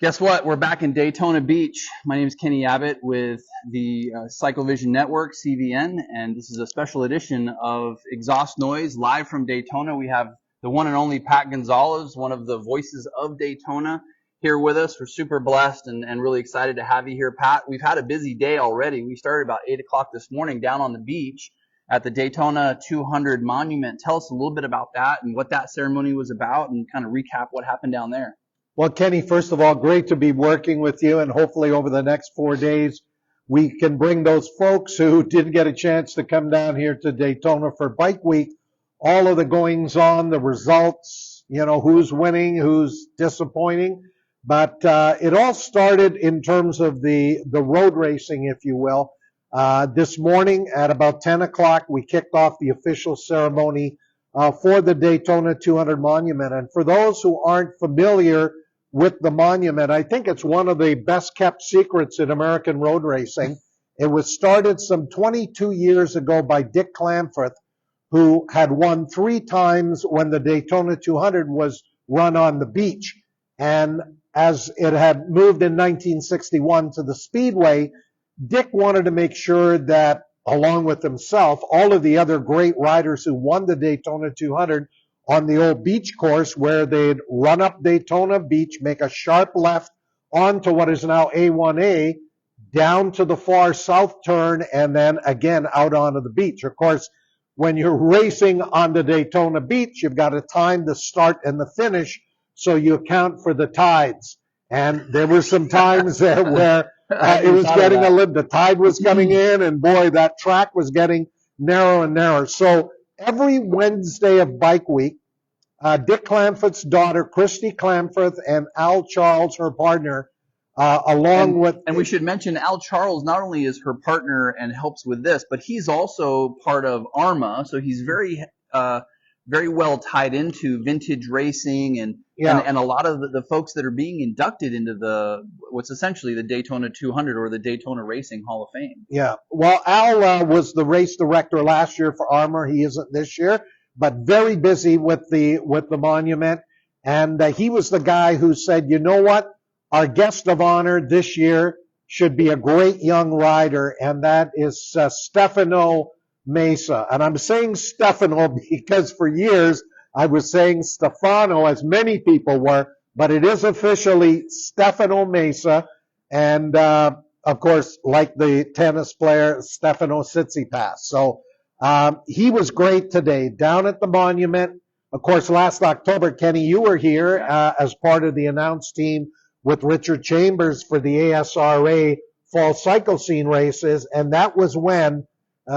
Guess what? We're back in Daytona Beach. My name is Kenny Abbott with the CycleVision Network, CVN, and this is a special edition of Exhaust Noise live from Daytona. We have the one and only Pat Gonsalves, one of the voices of Daytona, here with us. We're super blessed and really excited to have you here, Pat. We've had a busy day already. We started about 8 o'clock this morning down on the beach at the Daytona 200 Monument. Tell us a little bit about that and what that ceremony was about and kind of recap what happened down there. Well, Kenny, first of all, great to be working with you, and hopefully over the next 4 days we can bring those folks who didn't get a chance to come down here to Daytona for Bike Week, all of the goings-on, the results, you know, who's winning, who's disappointing. But it all started in terms of the road racing, if you will. This morning at about 10 o'clock, we kicked off the official ceremony for the Daytona 200 Monument. And for those who aren't familiar with the monument, I think it's one of the best kept secrets in American road racing. It was started some 22 years ago by Dick Clamforth, who had won 3 times when the Daytona 200 was run on the beach. And as it had moved in 1961 to the Speedway, Dick wanted to make sure that, along with himself, all of the other great riders who won the Daytona 200 on the old beach course, where they'd run up Daytona Beach, make a sharp left onto what is now A1A, down to the far south turn, and then again out onto the beach. Of course, when you're racing on the Daytona Beach, you've got to time the start and the finish so you account for the tides. And there were some times there where it was getting the tide was coming in, and boy, that track was getting narrow and narrower. So every Wednesday of Bike Week, Dick Clamforth's daughter, Christy Clamforth, and Al Charles, her partner, and we should mention Al Charles not only is her partner and helps with this, but he's also part of ARMA, so he's very well tied into vintage racing and a lot of the folks that are being inducted into what's essentially the Daytona 200 or the Daytona Racing Hall of Fame. Yeah. Well, Al was the race director last year for ARMA. He isn't this year, but very busy with the monument. And he was the guy who said, you know what? Our guest of honor this year should be a great young rider, and that is Stefano Mesa. And I'm saying Stefano because for years I was saying Stefano, as many people were, but it is officially Stefano Mesa. And, of course, like the tennis player, Stefano Tsitsipas. So he was great today down at the monument. Of course, last October, Kenny, you were here as part of the announce team with Richard Chambers for the ASRA Fall Cycle Scene races, and that was when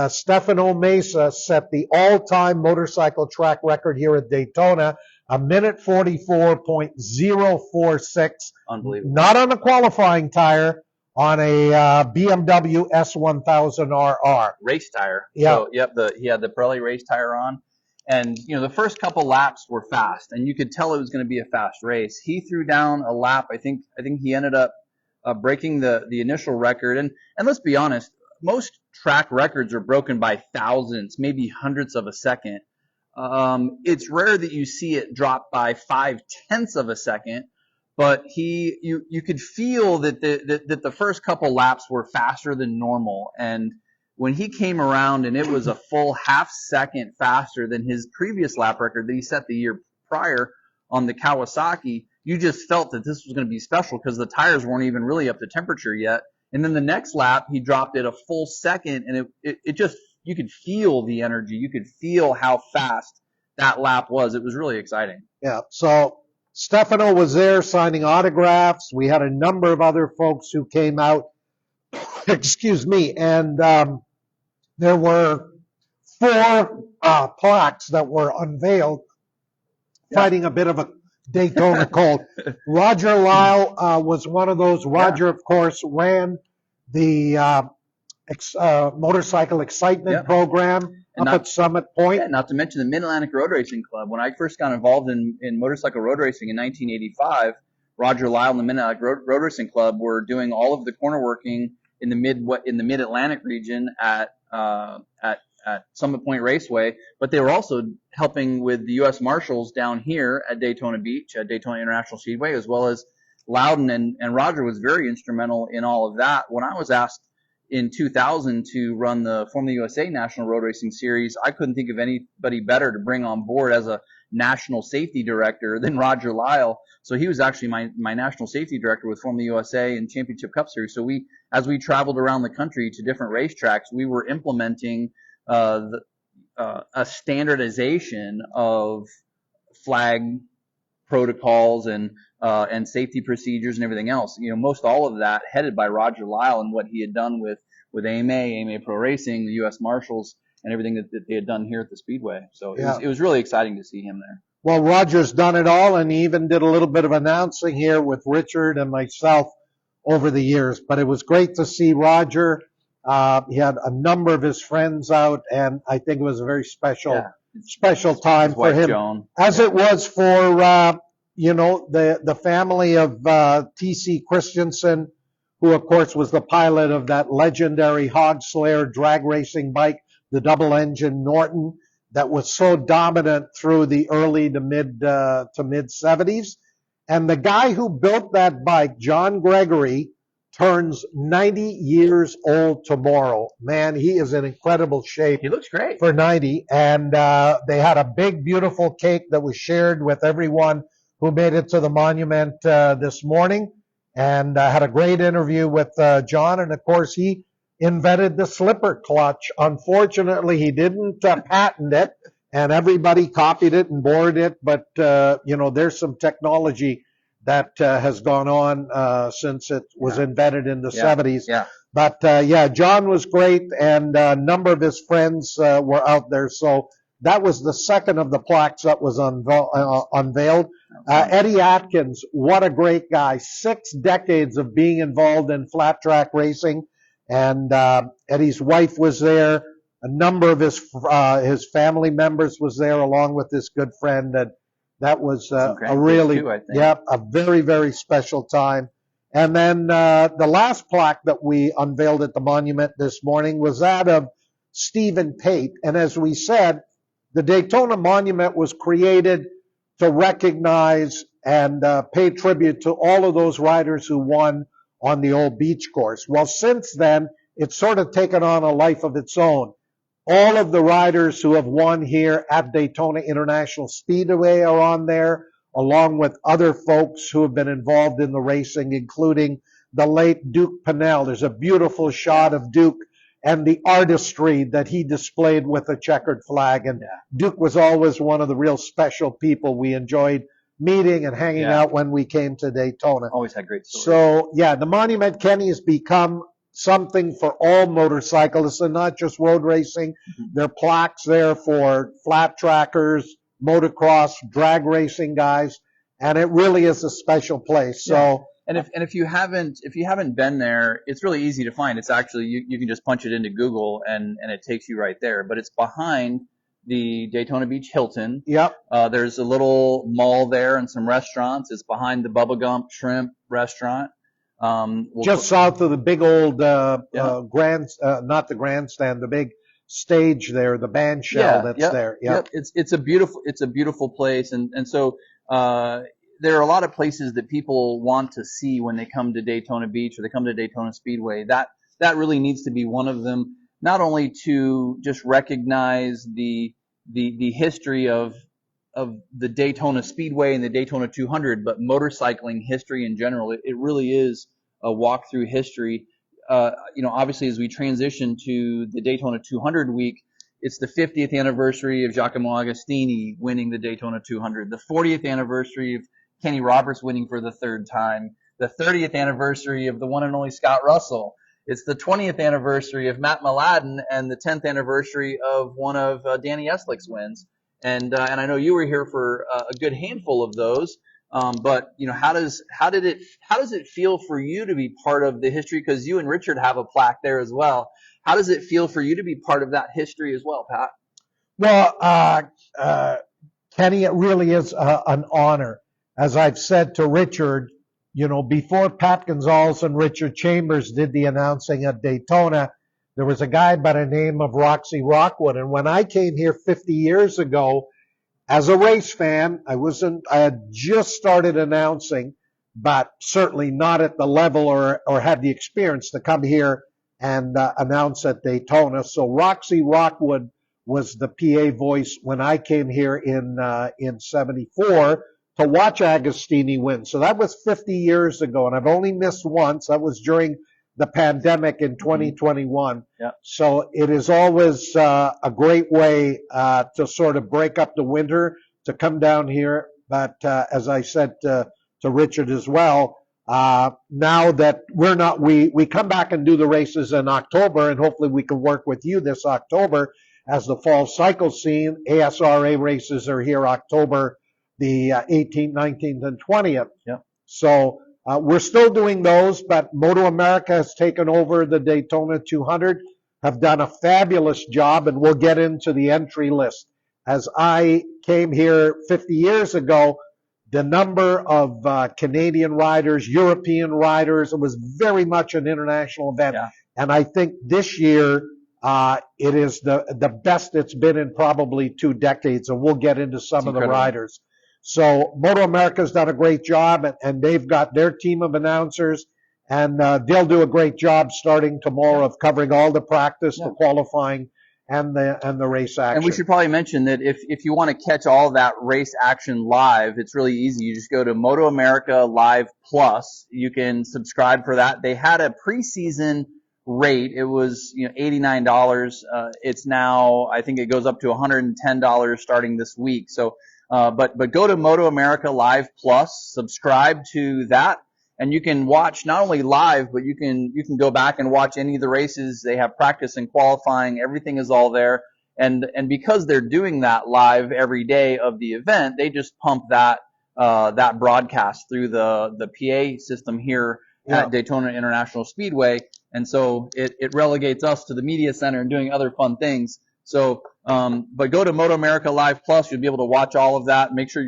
Stefano Mesa set the all-time motorcycle track record here at Daytona, a minute 44.046. Unbelievable. Not on a qualifying tire, on a BMW S1000RR. Race tire. Yeah. So, yep, he had the Pirelli race tire on. And, you know, the first couple laps were fast, and you could tell it was going to be a fast race. He threw down a lap. I think he ended up breaking the initial record. And let's be honest, most track records are broken by thousandths, maybe hundredths of a second. It's rare that you see it drop by 0.5 of a second, but you could feel that the first couple laps were faster than normal. And when he came around and it was a full half second faster than his previous lap record that he set the year prior on the Kawasaki, you just felt that this was going to be special because the tires weren't even really up to temperature yet. And then the next lap, he dropped it a full second, and it just, you could feel the energy. You could feel how fast that lap was. It was really exciting. Yeah, so Stefano was there signing autographs. We had a number of other folks who came out, excuse me, and there were 4 plaques that were unveiled, fighting a bit of a Daytona cold. Roger Lyle was one of those. Roger, of course, ran the motorcycle excitement program at Summit Point. Yeah, not to mention the Mid-Atlantic Road Racing Club. When I first got involved in motorcycle road racing in 1985, Roger Lyle and the Mid-Atlantic Road Racing Club were doing all of the corner working in the Mid-Atlantic region at Summit Point Raceway, but they were also helping with the U.S. Marshals down here at Daytona Beach, at Daytona International Speedway, as well as Loudon, and Roger was very instrumental in all of that. When I was asked in 2000 to run the Formula USA National Road Racing Series, I couldn't think of anybody better to bring on board as a national safety director than Roger Lyle. So he was actually my national safety director with Formula USA and Championship Cup Series. So as we traveled around the country to different racetracks, we were implementing a standardization of flag protocols and safety procedures and everything else. Most all of that headed by Roger Lyle and what he had done with AMA Pro Racing, the U.S. Marshals, and everything that they had done here at the Speedway. So it was really exciting to see him there. Well, Roger's done it all, and he even did a little bit of announcing here with Richard and myself over the years. But it was great to see Roger. He had a number of his friends out, and I think it was a very special time for him, Joan. as it was for the family of T.C. Christensen, who of course was the pilot of that legendary Hog Slayer drag racing bike, the double-engine Norton, that was so dominant through the early to mid 70s. And the guy who built that bike, John Gregory, turns 90 years old tomorrow. Man, he is in incredible shape. He looks great. For 90. And they had a big, beautiful cake that was shared with everyone who made it to the monument this morning. And had a great interview with John. And, of course, he invented the slipper clutch. Unfortunately, he didn't patent it, and everybody copied it and borrowed it. But, there's some technology that has gone on since it was invented in the 70s. Yeah. But, John was great, and a number of his friends were out there. So that was the second of the plaques that was unveiled. Eddie Atkins, what a great guy. 6 decades of being involved in flat track racing. And Eddie's wife was there. A number of his family members was there, along with this good friend. And that was a really, a very, very special time. And then the last plaque that we unveiled at the monument this morning was that of Stephen Pate. And as we said, the Daytona Monument was created to recognize and pay tribute to all of those riders who won on the old beach course. Well, since then, it's sort of taken on a life of its own. All of the riders who have won here at Daytona International Speedway are on there, along with other folks who have been involved in the racing, including the late Duke Pennell. There's a beautiful shot of Duke and the artistry that he displayed with the checkered flag. And Duke was always one of the real special people we enjoyed meeting and hanging out when we came to Daytona. Always had great stories. So, the monument, Kenny, has become something for all motorcyclists and not just road racing. There are plaques there for flat trackers, motocross, drag racing guys, and it really is a special place. So, and if you haven't been there, it's really easy to find. It's actually you can just punch it into Google and it takes you right there. But it's behind the Daytona Beach Hilton. Yep. There's a little mall there and some restaurants. It's behind the Bubba Gump Shrimp Restaurant. Just south of the big old not the grandstand, the big stage there, the band shell that's there. Yep. It's a beautiful place, and so there are a lot of places that people want to see when they come to Daytona Beach or they come to Daytona Speedway. That really needs to be one of them. Not only to just recognize the history of the Daytona Speedway and the Daytona 200, but motorcycling history in general. It really is a walk through history. Obviously, as we transition to the Daytona 200 week, it's the 50th anniversary of Giacomo Agostini winning the Daytona 200, the 40th anniversary of Kenny Roberts winning for the 3rd time, the 30th anniversary of the one and only Scott Russell. It's the 20th anniversary of Matt Mladen and the 10th anniversary of one of Danny Eslick's wins. And I know you were here for a good handful of those. But how does it feel for you to be part of the history? Because you and Richard have a plaque there as well. How does it feel for you to be part of that history as well, Pat? Well, Kenny, it really is an honor. As I've said to Richard, before Pat Gonsalves and Richard Chambers did the announcing at Daytona, there was a guy by the name of Roxy Rockwood. And when I came here 50 years ago, as a race fan, I had just started announcing but certainly not at the level or had the experience to come here and announce at Daytona. So Roxy Rockwood was the PA voice when I came here in '74 to watch Agostini win. So that was 50 years ago, and I've only missed once. That was during the pandemic in 2021. Yeah. So it is always a great way to sort of break up the winter, to come down here. But as I said to Richard as well, now that we come back and do the races in October, and hopefully we can work with you this October as the fall cycle scene. ASRA races are here October the 18th, 19th, and 20th. Yeah. So we're still doing those, but Moto America has taken over the Daytona 200, have done a fabulous job, and we'll get into the entry list. As I came here 50 years ago, the number of Canadian riders, European riders, it was very much an international event. Yeah. And I think this year it is the best it's been in probably 2 decades, and we'll get into some of the riders. So Moto America's done a great job, and they've got their team of announcers, and they'll do a great job starting tomorrow of covering all the practice, the qualifying, and the race action. And we should probably mention that if you want to catch all that race action live, it's really easy. You just go to Moto America Live Plus. You can subscribe for that. They had a preseason rate. It was $89. It's now, I think it goes up to $110 starting this week. So but go to Moto America Live Plus, subscribe to that, and you can watch not only live, but you can go back and watch any of the races. They have practice and qualifying. Everything is all there. And because they're doing that live every day of the event, they just pump that broadcast through the PA system here at Daytona International Speedway. And so it relegates us to the media center and doing other fun things. So, but go to Moto America Live Plus. You'll be able to watch all of that. Make sure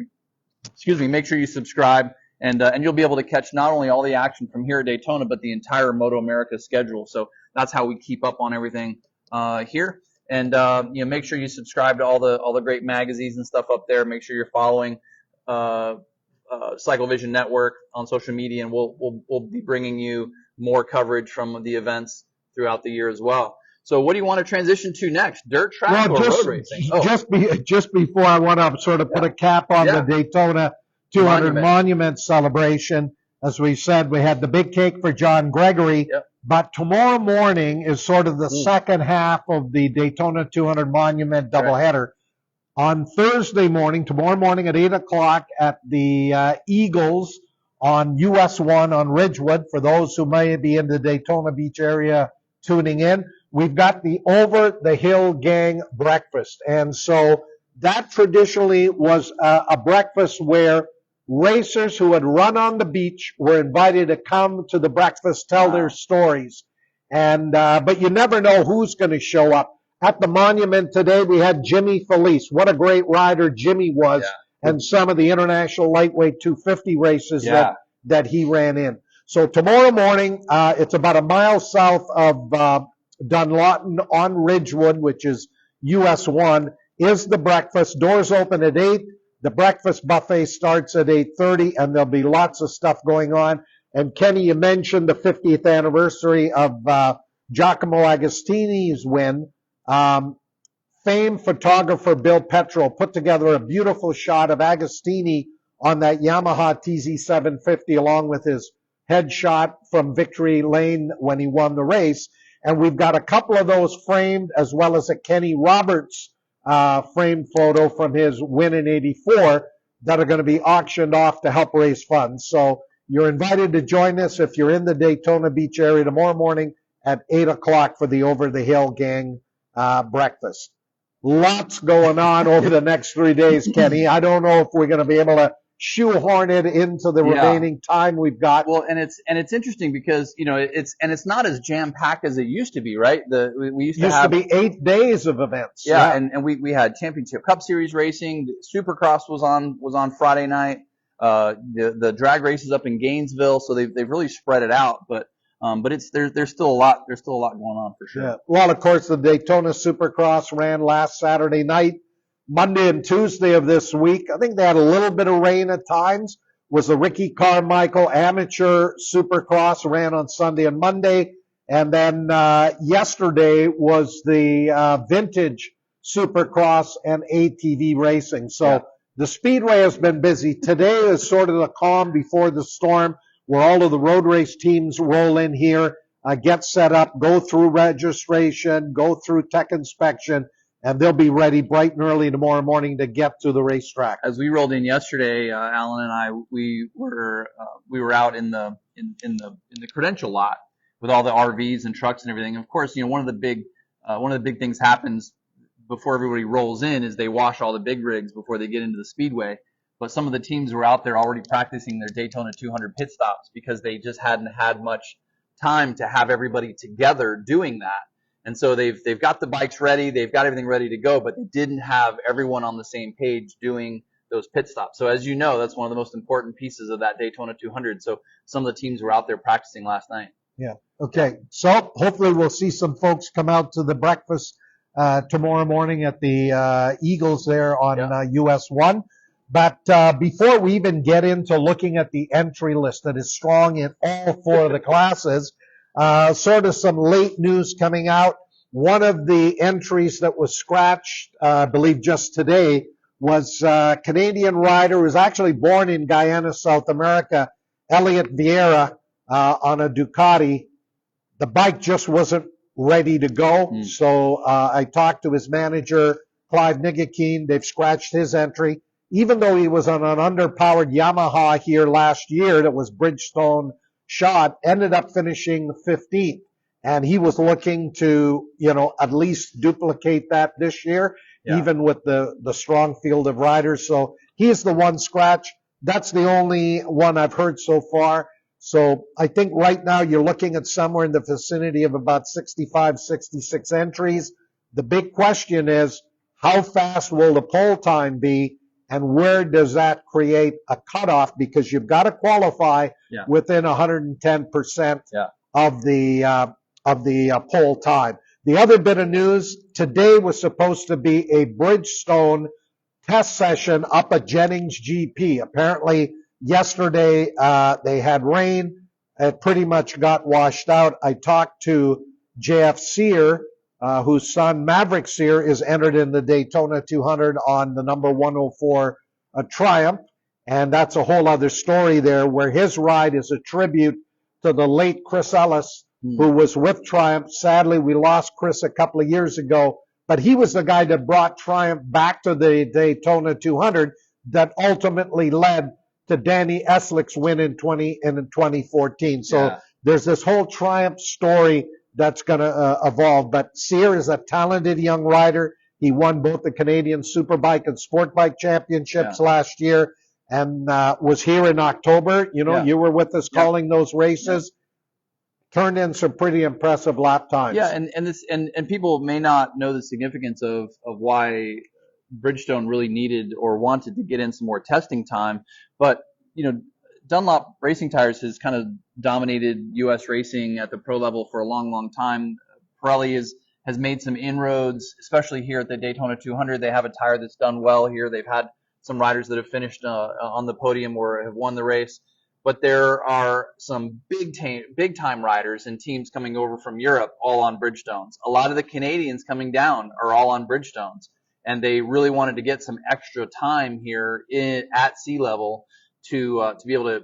you subscribe, and you'll be able to catch not only all the action from here at Daytona, but the entire Moto America schedule. So that's how we keep up on everything here. And make sure you subscribe to all the great magazines and stuff up there. Make sure you're following CycleVision Network on social media, and we'll be bringing you more coverage from the events throughout the year as well. So what do you want to transition to next? Dirt track or road racing? Just before I want to sort of put a cap on the Daytona 200 Monument celebration. As we said, we had the big cake for John Gregory, but tomorrow morning is sort of the second half of the Daytona 200 Monument doubleheader. On Thursday morning, tomorrow morning at 8 o'clock at the Eagles on US 1 on Ridgewood, for those who may be in the Daytona Beach area tuning in, we've got the Over the Hill Gang breakfast. And so that traditionally was a breakfast where racers who had run on the beach were invited to come to the breakfast, tell their stories. And but you never know who's going to show up. At the Monument today, we had Jimmy Felice. What a great rider Jimmy was, and some of the international lightweight 250 races that he ran in. So tomorrow morning, it's about a mile south of Dunlawton on Ridgewood, which is US 1, is the breakfast. Doors open at 8. The breakfast buffet starts at 8:30, and there'll be lots of stuff going on. And Kenny, you mentioned the 50th anniversary of Giacomo Agostini's win. Famed photographer Bill Petrol put together a beautiful shot of Agostini on that Yamaha TZ750 along with his headshot from Victory Lane when he won the race. And we've got a couple of those framed, as well as a Kenny Roberts framed photo from his win in '84 that are going to be auctioned off to help raise funds. So you're invited to join us if you're in the Daytona Beach area tomorrow morning at 8 o'clock for the Over the Hill Gang breakfast. Lots going on over the next 3 days, Kenny. I don't know if we're going to be able to shoehorn it into the remaining time we've got. Well, and it's interesting because it's not as jam packed as it used to be, right? We used to be 8 days of events. Yeah. And we had Championship Cup Series racing. Supercross was on Friday night. The drag races up in Gainesville, so they've really spread it out. But there's still a lot going on for sure. Yeah. Well, of course, the Daytona Supercross ran last Saturday night. Monday and Tuesday of this week, I think they had a little bit of rain at times. was the Ricky Carmichael Amateur Supercross, ran on Sunday and Monday. And then yesterday was the Vintage Supercross and ATV racing. So the Speedway has been busy. Today is sort of the calm before the storm, where all of the road race teams roll in here, get set up, go through registration, go through tech inspection, and they'll be ready bright and early tomorrow morning to get to the racetrack. As we rolled in yesterday, Alan and I, we were out in the credential lot with all the RVs and trucks and everything. Of course, one of the big things happens before everybody rolls in is they wash all the big rigs before they get into the speedway. But some of the teams were out there already practicing their Daytona 200 pit stops because they just hadn't had much time to have everybody together doing that. And so they've got the bikes ready, they've got everything ready to go, but they didn't have everyone on the same page doing those pit stops. So as you know, that's one of the most important pieces of that Daytona 200. So some of the teams were out there practicing last night. Yeah. Okay. So hopefully we'll see some folks come out to the breakfast tomorrow morning at the Eagles there on US 1. But before we even get into looking at the entry list that is strong in all four of the classes, sort of some late news coming out. One of the entries that was scratched, I believe just today, was a Canadian rider who was actually born in Guyana, South America, Elliot Vieira, on a Ducati. The bike just wasn't ready to go. So I talked to his manager, Clive Nigakeen. They've scratched his entry. Even though he was on an underpowered Yamaha here last year that was Bridgestone shot, ended up finishing 15th. And he was looking to, at least duplicate that this year, even with the strong field of riders. So he's the one scratch. That's the only one I've heard so far. So I think right now you're looking at somewhere in the vicinity of about 65, 66 entries. The big question is, how fast will the pole time be, and where does that create a cutoff? Because you've got to qualify within 110% of the pole time. The other bit of news, today was supposed to be a Bridgestone test session up at Jennings GP. Apparently, yesterday they had rain. It pretty much got washed out. I talked to JF Sear, whose son Maverick Sear is entered in the Daytona 200 on the number 104 Triumph. And that's a whole other story there, where his ride is a tribute to the late Chris Ellis, who was with Triumph. Sadly, we lost Chris a couple of years ago, but he was the guy that brought Triumph back to the Daytona 200 that ultimately led to Danny Eslick's win in 2014. So there's this whole Triumph story that's going to evolve. But Sear is a talented young rider. He won both the Canadian Superbike and Sport Bike Championships last year, and was here in October. You were with us calling those races. Turned in some pretty impressive lap times. Yeah, and people may not know the significance of why Bridgestone really needed or wanted to get in some more testing time. But, Dunlop Racing Tires has kind of dominated U.S. racing at the pro level for a long, long time. Pirelli has made some inroads, especially here at the Daytona 200. They have a tire that's done well here. They've had some riders that have finished on the podium or have won the race. But there are some big time riders and teams coming over from Europe all on Bridgestones. A lot of the Canadians coming down are all on Bridgestones. And they really wanted to get some extra time here at sea level to be able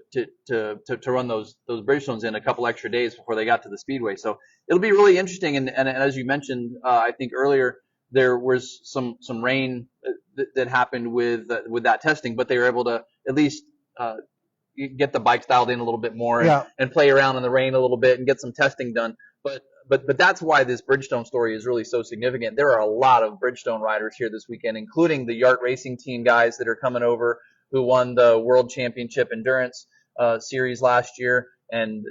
to run those Bridgestones in a couple extra days before they got to the Speedway. So it'll be really interesting. And as you mentioned, I think earlier, there was some rain that happened with that testing, but they were able to at least get the bikes dialed in a little bit more and play around in the rain a little bit and get some testing done. But that's why this Bridgestone story is really so significant. There are a lot of Bridgestone riders here this weekend, including the Yart Racing Team guys that are coming over, who won the World Championship Endurance Series last year. And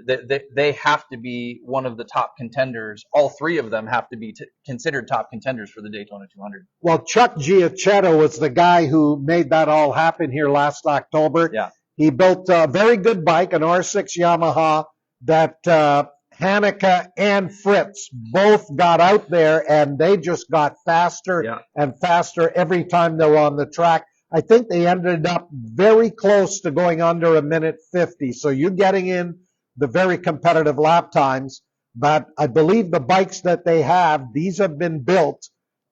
they have to be one of the top contenders. All three of them have to be considered top contenders for the Daytona 200. Well, Chuck Giacchetto was the guy who made that all happen here last October. Yeah. He built a very good bike, an R6 Yamaha, that Hanukkah and Fritz both got out there, and they just got faster and faster every time they were on the track. I think they ended up very close to going under a minute 50. So you're getting in the very competitive lap times. But I believe the bikes that they have, these have been built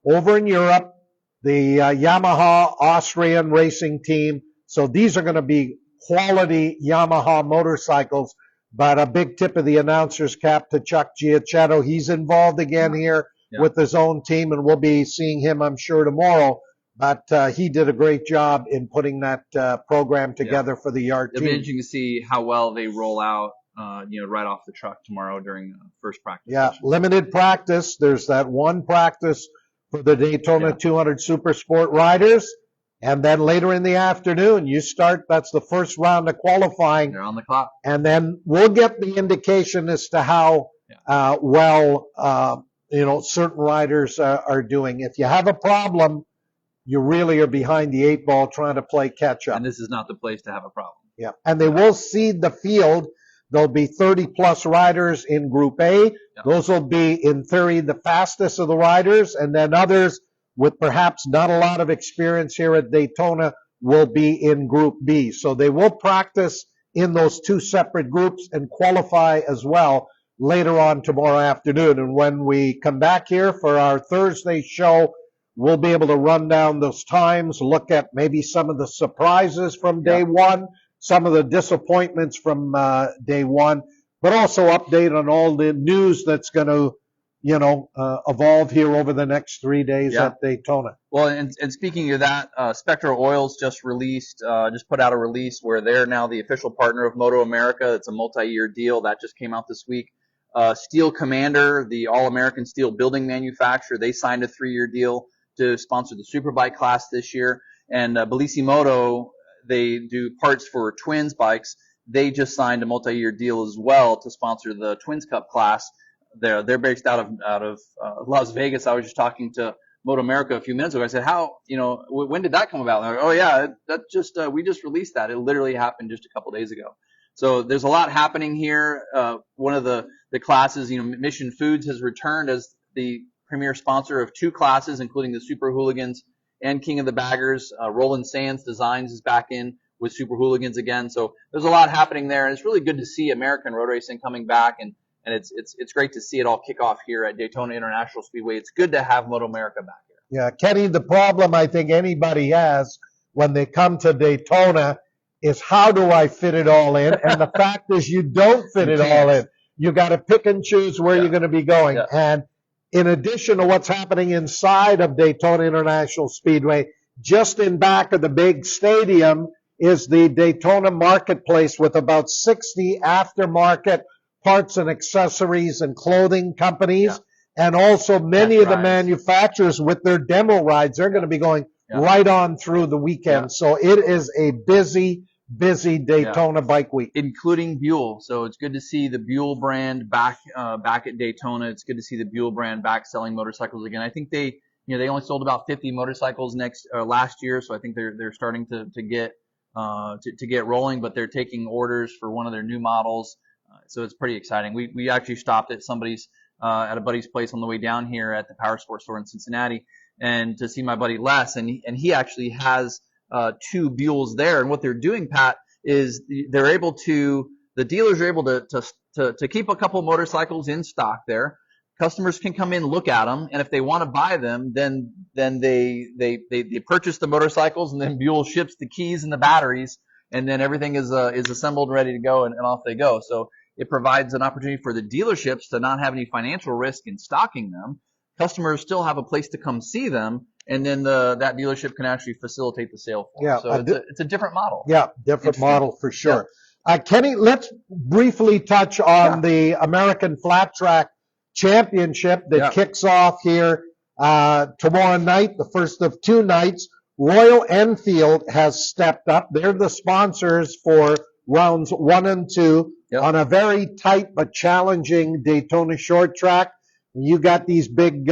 over in Europe, the Yamaha Austrian racing team. So these are going to be quality Yamaha motorcycles. But a big tip of the announcer's cap to Chuck Giacchetto. He's involved again here with his own team, and we'll be seeing him, I'm sure, tomorrow. But he did a great job in putting that program together for the yard team. It'll be interesting to see how well they roll out, right off the truck tomorrow during first practice. Yeah, session. Limited practice. There's that one practice for the Daytona 200 Super Sport riders. And then later in the afternoon, you start, that's the first round of qualifying. They're on the clock. And then we'll get the indication as to how well, certain riders are doing. If you have a problem, you really are behind the 8 ball trying to play catch up. And this is not the place to have a problem. Yeah. And they will seed the field. There'll be 30 plus riders in Group A. Yeah. Those will be, in theory, the fastest of the riders. And then others with perhaps not a lot of experience here at Daytona will be in Group B. So they will practice in those two separate groups and qualify as well later on tomorrow afternoon. And when we come back here for our Thursday show, we'll be able to run down those times, look at maybe some of the surprises from day one, some of the disappointments from day one, but also update on all the news that's going to evolve here over the next 3 days at Daytona. Well, and speaking of that, Spectra Oils just put out a release where they're now the official partner of Moto America. It's a multi-year deal that just came out this week. Steel Commander, the all-American steel building manufacturer, they signed a 3-year deal to sponsor the Superbike class this year. And Bellissimoto, they do parts for Twins bikes. They just signed a multi-year deal as well to sponsor the Twins Cup class. They're based out of Las Vegas. I was just talking to Moto America a few minutes ago. I said, when did that come about? And they're like, we just released that. It literally happened just a couple days ago. So there's a lot happening here. One of the classes, Mission Foods has returned as the premier sponsor of 2 classes, including the Super Hooligans and King of the Baggers. Roland Sands Designs is back in with Super Hooligans again. So there's a lot happening there, and it's really good to see American road racing coming back, and it's great to see it all kick off here at Daytona International Speedway. It's good to have Moto America back here. Yeah, Kenny, the problem I think anybody has when they come to Daytona is how do I fit it all in? And the fact is you don't fit it all in. You got to pick and choose where you're going to be going. Yeah. And in addition to what's happening inside of Daytona International Speedway, just in back of the big stadium is the Daytona Marketplace with about 60 aftermarket parts and accessories and clothing companies, and also many of the manufacturers with their demo rides. They're going to be going right on through the weekend. Yeah. So it is a busy Daytona Bike Week, including Buell. So it's good to see the Buell brand back at Daytona. It's good to see the Buell brand back selling motorcycles again. I think they only sold about 50 motorcycles last year, so I think they're starting to get rolling, but they're taking orders for one of their new models. So it's pretty exciting. We actually stopped at at a buddy's place on the way down here at the Power Sports store in Cincinnati, and to see my buddy Les, and he actually has 2 Buells there. And what they're doing, Pat, is the dealers are able to keep a couple motorcycles in stock there. Customers can come in, look at them, and if they want to buy them, then they purchase the motorcycles, and then Buell ships the keys and the batteries, and then everything is assembled and ready to go, and off they go. So it provides an opportunity for the dealerships to not have any financial risk in stocking them. Customers still have a place to come see them, and then that dealership can actually facilitate the sale for them. So it's a different model. Yeah, different model for sure. Yeah. Kenny, let's briefly touch on the American Flat Track Championship that kicks off here tomorrow night, the first of 2 nights. Royal Enfield has stepped up. They're the sponsors for rounds 1 and 2 on a very tight but challenging Daytona Short Track. You got these big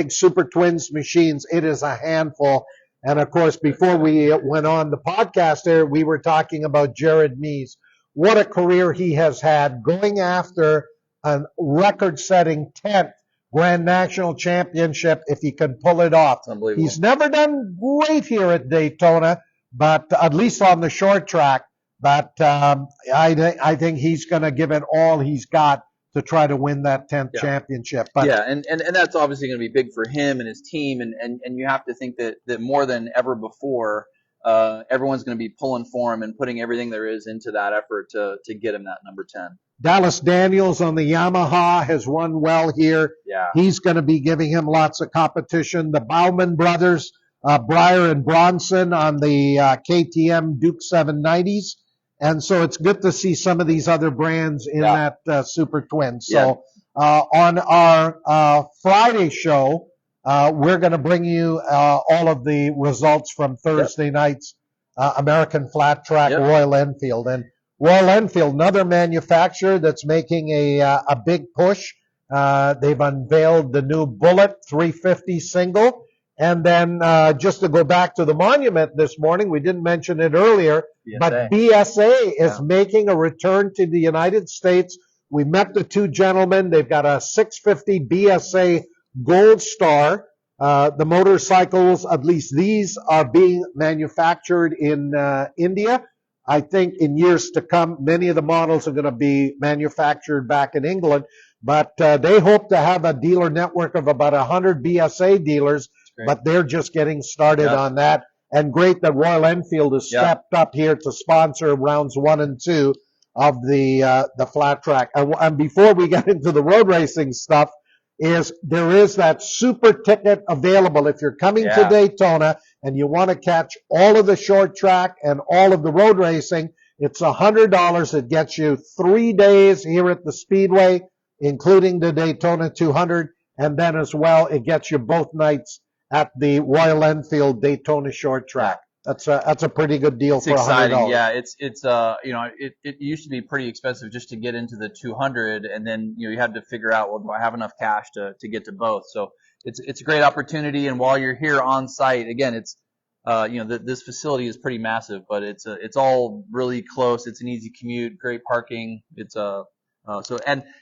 Super Twins machines. It is a handful. And of course, before we went on the podcast there, we were talking about Jared Mees. What a career he has had, going after a record-setting 10th Grand National Championship if he can pull it off. It's unbelievable. He's never done great here at Daytona, but at least on the short track. But I think he's going to give it all he's got to try to win that 10th championship. But yeah, and that's obviously going to be big for him and his team, and you have to think that more than ever before, everyone's going to be pulling for him and putting everything there is into that effort to get him that number 10. Dallas Daniels on the Yamaha has run well here. Yeah. He's going to be giving him lots of competition. The Bauman brothers, Breyer and Bronson on the KTM Duke 790s. And so it's good to see some of these other brands in that Super Twin. So on our Friday show, we're going to bring you all of the results from Thursday night's American Flat Track Royal Enfield. And Royal Enfield, another manufacturer that's making a big push. They've unveiled the new Bullet 350 single. And then just to go back to the Monument this morning, we didn't mention it earlier, but BSA is making a return to the United States. We met the two gentlemen. They've got a 650 BSA Gold Star. The motorcycles, at least these, are being manufactured in India. I think in years to come, many of the models are going to be manufactured back in England, but they hope to have a dealer network of about 100 BSA dealers, but they're just getting started on that. And great that Royal Enfield has stepped up here to sponsor rounds 1 and 2 of the flat track. And before we get into the road racing stuff, there is that super ticket available if you're coming to Daytona and you want to catch all of the short track and all of the road racing. It's $100. It gets you 3 days here at the Speedway, including the Daytona 200, and then as well it gets you both nights at the Royal Enfield Daytona Short Track. That's a pretty good deal for $100. Exciting. Yeah, it's it used to be pretty expensive just to get into the 200, and then you had to figure out, well, do I have enough cash to get to both? So it's a great opportunity, and while you're here on site, again, it's this facility is pretty massive, but it's all really close. It's an easy commute, great parking. It's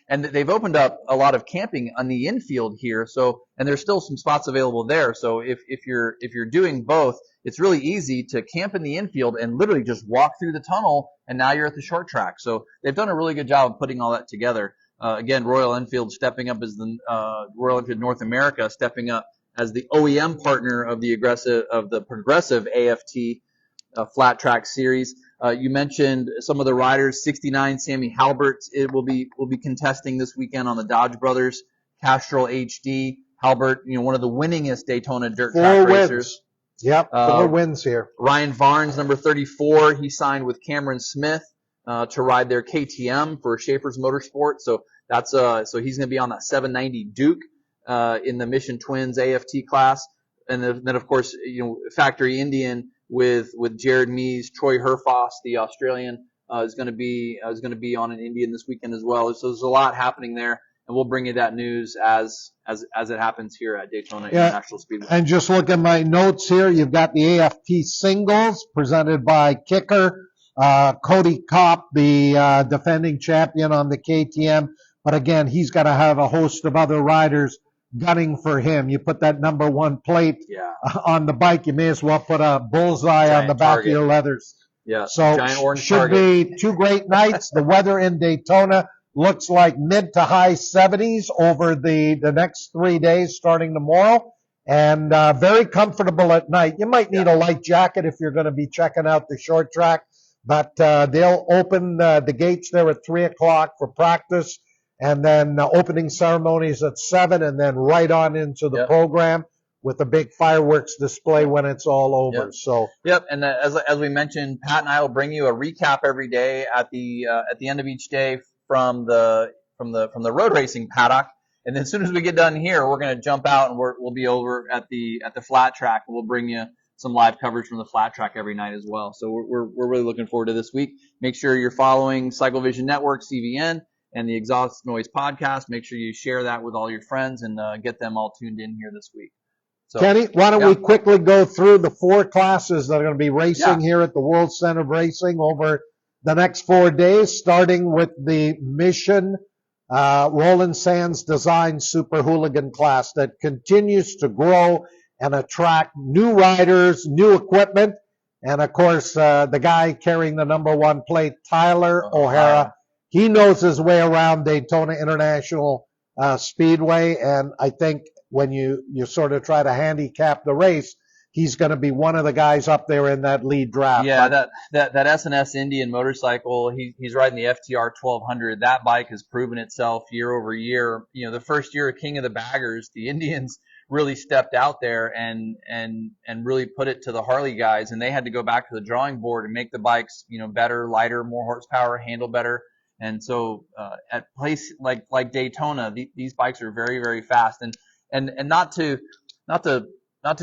and they've opened up a lot of camping on the infield here. So, and there's still some spots available there. So if you're doing both, it's really easy to camp in the infield and literally just walk through the tunnel, and now you're at the short track. So they've done a really good job of putting all that together. Again, Royal Enfield stepping up as the Royal Enfield North America stepping up as the OEM partner of the progressive AFT flat track series. You mentioned some of the riders. 69 Sammy Halbert will be contesting this weekend on the Dodge Brothers Castrol HD. Halbert, one of the winningest Daytona dirt track racers. Yep, 4 wins here. Ryan Varnes, number 34, he signed with Cameron Smith to ride their KTM for Schaefer's Motorsport. So so he's going to be on that 790 Duke in the Mission Twins AFT class, and then of course Factory Indian with Jared Mees, Troy Herfoss, the Australian, is going to be on an Indian this weekend as well. So there's a lot happening there, and we'll bring you that news as it happens here at Daytona International Speedway. And just look at my notes here. You've got the AFT singles presented by Kicker, Cody Kopp, the defending champion on the KTM. But again, he's got to have a host of other riders gunning for him. You put that number 1 plate on the bike, you may as well put a bullseye on the back of your leathers. Yeah. So should be 2 great nights. The weather in Daytona looks like mid to high 70s over the next 3 days starting tomorrow, and very comfortable at night. You might need a light jacket if you're going to be checking out the short track, but they'll open the gates there at 3 o'clock for practice, and then opening ceremonies at 7, and then right on into the program with a big fireworks display when it's all over. So and as we mentioned, Pat and I will bring you a recap every day at the end of each day from the road racing paddock, and then as soon as we get done here, we're going to jump out and we'll be over at the flat track, and we'll bring you some live coverage from the flat track every night as well. So we're really looking forward to this week. Make sure you're following Cycle Vision Network, CVN, and the Exhaust Noise podcast. Make sure you share that with all your friends and get them all tuned in here this week. So, Kenny, why don't we quickly go through the 4 classes that are going to be racing here at the World Center of Racing over the next 4 days, starting with the Mission Roland Sands designed Super Hooligan class that continues to grow and attract new riders, new equipment. And of course, the guy carrying the #1 plate, Tyler O'Hara, he knows his way around Daytona International Speedway. And I think when you sort of try to handicap the race, he's going to be one of the guys up there in that lead draft. Yeah, that S&S Indian motorcycle, he's riding the FTR 1200. That bike has proven itself year over year. You know, the first year of King of the Baggers, the Indians really stepped out there and really put it to the Harley guys, and they had to go back to the drawing board and make the bikes, you know, better, lighter, more horsepower, handle better. And so at place like Daytona, these bikes are very, very fast. And not to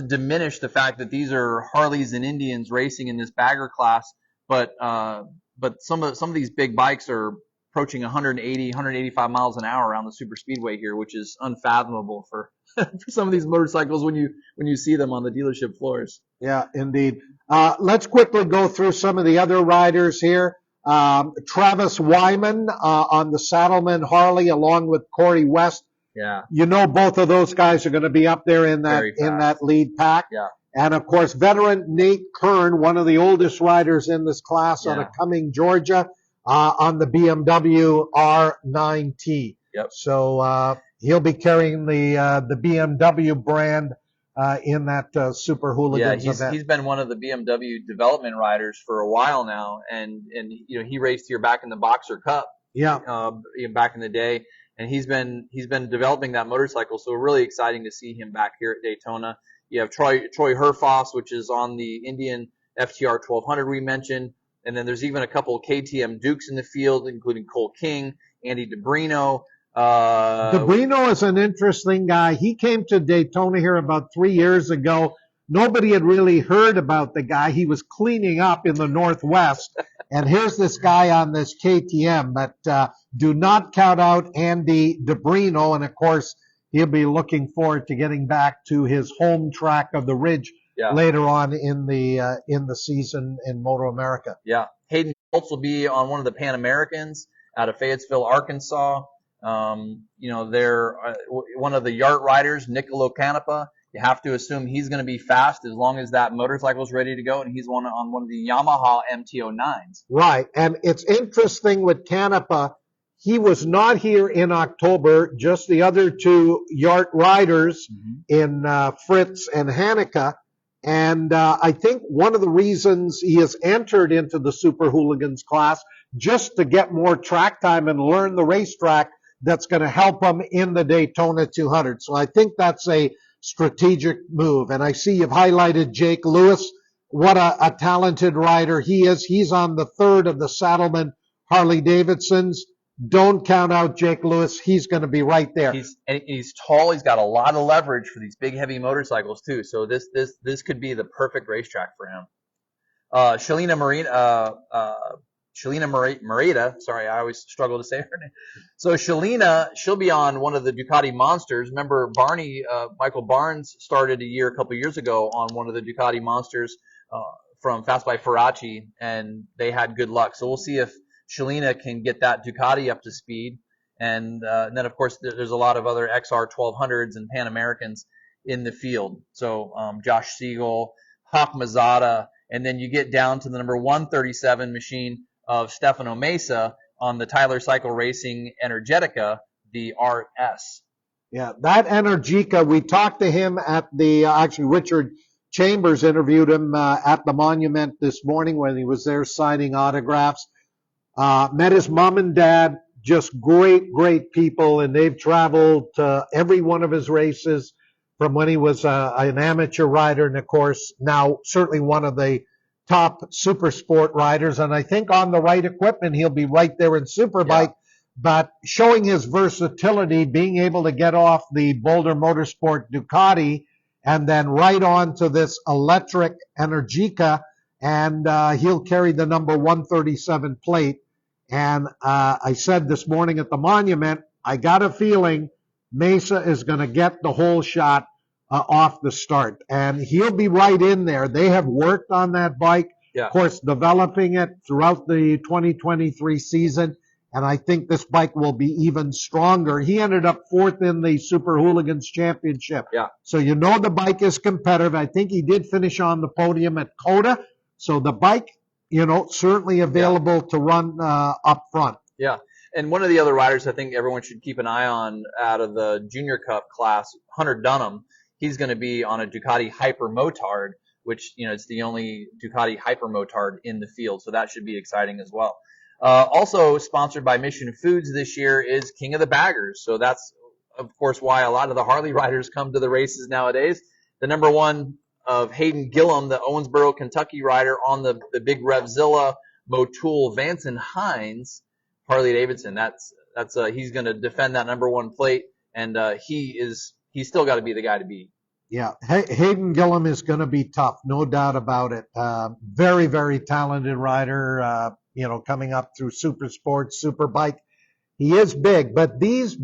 diminish the fact that these are Harleys and Indians racing in this bagger class, but some of these big bikes are approaching 180, 185 miles an hour around the super speedway here, which is unfathomable for some of these motorcycles when you see them on the dealership floors. Yeah, indeed. Let's quickly go through some of the other riders here. Travis Wyman on the Saddlemen Harley, along with Corey West. Yeah. You know, both of those guys are going to be up there in that lead pack. Yeah. And of course, veteran Nate Kern, one of the oldest riders in this class out of Cumming, Georgia, on the BMW R9T. Yep. So he'll be carrying the BMW brand in that Super Hooligans event. He's been one of the BMW development riders for a while now, and you know, he raced here back in the Boxer Cup. Yeah. Back in the day. And he's been developing that motorcycle, so really exciting to see him back here at Daytona. You have Troy Herfoss, which is on the Indian FTR 1200 we mentioned, and then there's even a couple of KTM Dukes in the field, including Cole King, Andy DeBrino. DeBrino is an interesting guy. He came to Daytona here about 3 years ago. Nobody had really heard about the guy. He was cleaning up in the Northwest. And here's this guy on this KTM. But do not count out Andy DeBrino. And, of course, he'll be looking forward to getting back to his home track of the Ridge later on in the season in Moto America. Yeah. Hayden Schultz will be on one of the Pan Americans out of Fayetteville, Arkansas. You know, they're one of the Yart riders, Niccolo Canepa. You have to assume he's going to be fast as long as that motorcycle is ready to go, and he's on one of the Yamaha MT-09s. Right, and it's interesting with Canepa, he was not here in October, just the other two Yart riders in Fritz and Hanukkah, and I think one of the reasons he has entered into the Super Hooligans class just to get more track time and learn the racetrack that's going to help him in the Daytona 200. So I think that's a strategic move. And I see you've highlighted Jake Lewis. What a talented rider he is. He's on the third of the Saddlemen Harley Davidsons. Don't count out Jake Lewis. He's going to be right there. He's tall. He's got a lot of leverage for these big, heavy motorcycles too. So this could be the perfect racetrack for him. Shalina Marita, sorry, I always struggle to say her name. So Shalina, she'll be on one of the Ducati Monsters. Remember, Michael Barnes started a couple years ago on one of the Ducati Monsters from Fast by Faraci, and they had good luck. So we'll see if Shalina can get that Ducati up to speed. And then, of course, there's a lot of other XR 1200s and Pan Americans in the field. So Josh Siegel, Hawk Mazada, and then you get down to the number 137 machine of Stefano Mesa on the Tyler Cycle Racing Energetica, the RS. Yeah, that Energica, we talked to him at actually Richard Chambers interviewed him at the Monument this morning when he was there signing autographs. Met his mom and dad, just great people, and they've traveled to every one of his races from when he was an amateur rider, and of course now certainly one of the top super sport riders, and I think on the right equipment he'll be right there in Superbike, but showing his versatility, being able to get off the Boulder Motorsport Ducati and then right on to this electric Energica, and he'll carry the number 137 plate. And I said this morning at the Monument, I got a feeling Mesa is going to get the whole shot off the start, and he'll be right in there. They have worked on that bike, of course, developing it throughout the 2023 season, and I think this bike will be even stronger. He ended up 4th in the Super Hooligans Championship. Yeah. So you know the bike is competitive. I think he did finish on the podium at COTA. So the bike, certainly available to run up front. Yeah. And one of the other riders I think everyone should keep an eye on out of the Junior Cup class, Hunter Dunham, he's going to be on a Ducati Hyper Motard, which, it's the only Ducati Hyper Motard in the field. So that should be exciting as well. Also sponsored by Mission Foods this year is King of the Baggers. So that's, of course, why a lot of the Harley riders come to the races nowadays. The number one of Hayden Gillum, the Owensboro, Kentucky rider on the big Revzilla Motul Vance and Hines Harley Davidson. That's he's going to defend that number one plate, and he's still got to be the guy to beat. Yeah, Hayden Gillum is going to be tough, no doubt about it. Very, very talented rider, coming up through Super Sports, Super Bike. He is big, but these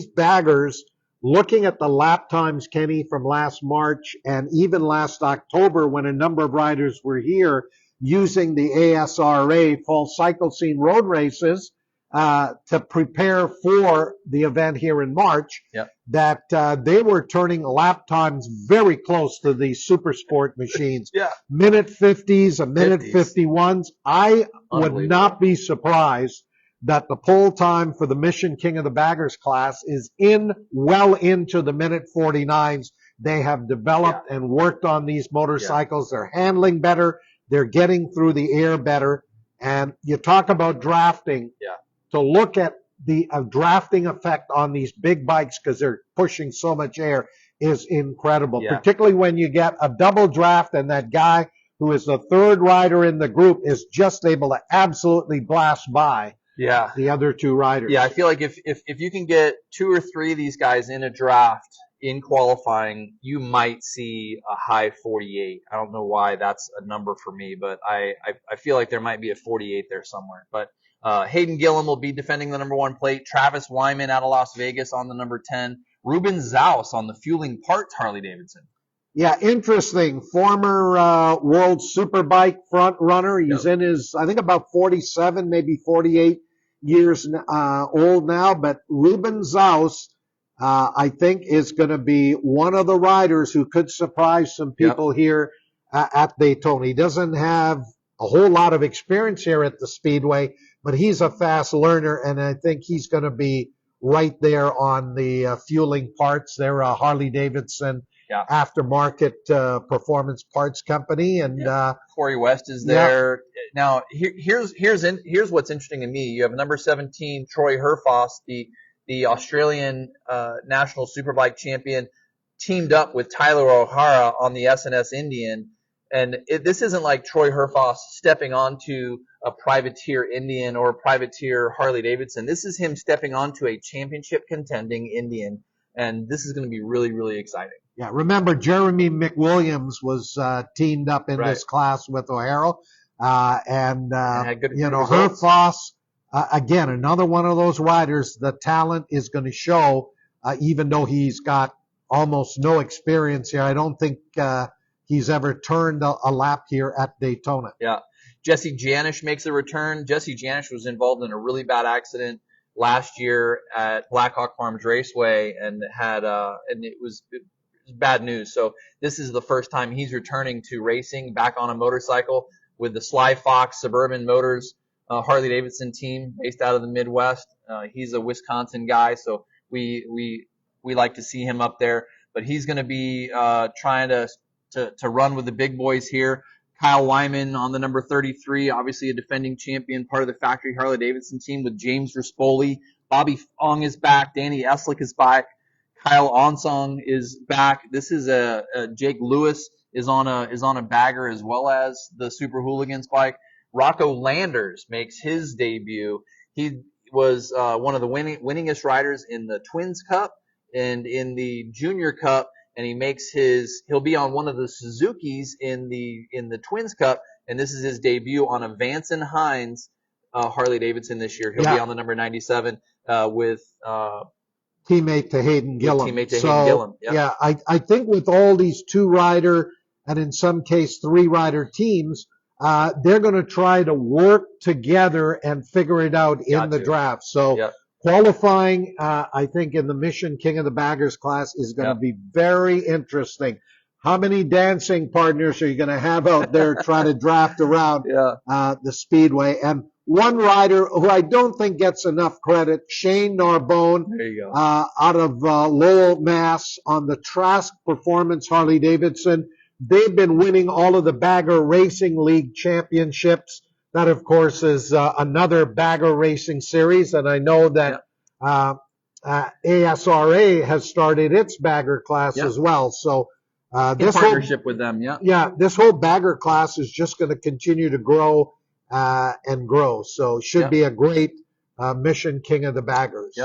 baggers, looking at the lap times, Kenny, from last March and even last October when a number of riders were here using the ASRA Fall Cycle Scene road races to prepare for the event here in March, that they were turning lap times very close to the Super Sport machines. Minute 50s, a minute 51s. I would not be surprised that the pole time for the Mission King of the Baggers class is well into the minute 49s. They have developed and worked on these motorcycles. They're handling better. They're getting through the air better. And you talk about drafting. To look at the drafting effect on these big bikes, because they're pushing so much air, is incredible. Particularly when you get a double draft and that guy who is the third rider in the group is just able to absolutely blast by the other two riders. I feel like if you can get 2 or 3 of these guys in a draft in qualifying, you might see a high 48. I don't know why that's a number for me, but I feel like there might be a 48 there somewhere. But Hayden Gillum will be defending the number 1 plate. Travis Wyman out of Las Vegas on the number 10. Ruben Zaus on the Fueling Parts Harley Davidson. Yeah, interesting. Former World Superbike front runner. He's in his, I think, about 47, maybe 48 years old now. But Ruben Zaus, I think, is going to be one of the riders who could surprise some people here at Daytona. He doesn't have a whole lot of experience here at the Speedway, but he's a fast learner, and I think he's going to be right there on the Fueling Parts. They're a Harley Davidson aftermarket performance parts company, and Corey West is there. Now, here's what's interesting to me. You have number 17, Troy Herfoss, the Australian National Superbike champion, teamed up with Tyler O'Hara on the SNS Indian. And this isn't like Troy Herfoss stepping onto a privateer Indian or a privateer Harley Davidson. This is him stepping onto a championship contending Indian. And this is going to be really, really exciting. Yeah, remember Jeremy McWilliams was teamed up in this class with O'Hara. And Herfoss, again, another one of those riders, the talent is going to show, even though he's got almost no experience here. I don't think he's ever turned a lap here at Daytona. Yeah. Jesse Janisch makes a return. Jesse Janisch was involved in a really bad accident last year at Blackhawk Farms Raceway and had and it was bad news. So this is the first time he's returning to racing back on a motorcycle with the Sly Fox Suburban Motors Harley Davidson team based out of the Midwest. He's a Wisconsin guy, so we like to see him up there. But he's going to be trying to run with the big boys here. Kyle Wyman on the number 33, obviously a defending champion, part of the factory Harley Davidson team with James Rispoli. Bobby Fong is back. Danny Eslick is back. Kyle Onsong is back. This is Jake Lewis is on a bagger as well as the Super Hooligans bike. Rocco Landers makes his debut. He was one of the winningest riders in the Twins Cup and in the Junior Cup. And he'll be on one of the Suzukis in the Twins Cup, and this is his debut on a Vance and Hines Harley Davidson this year. He'll be on the number 97 with teammate to Hayden Gillum. Yeah, I think with all these 2-rider and in some case 3-rider teams, they're going to try to work together and figure it out in the draft. So qualifying, I think, in the Mission King of the Baggers class is going to be very interesting. How many dancing partners are you going to have out there trying to draft around the Speedway? And one rider who I don't think gets enough credit, Shane Narbonne, out of Lowell, Mass, on the Trask Performance Harley-Davidson. They've been winning all of the Bagger Racing League championships. That, of course, is another Bagger Racing series. And I know that ASRA has started its Bagger class as well. So this partnership with them, this whole Bagger class is just going to continue to grow and grow. So it should be a great Mission King of the Baggers.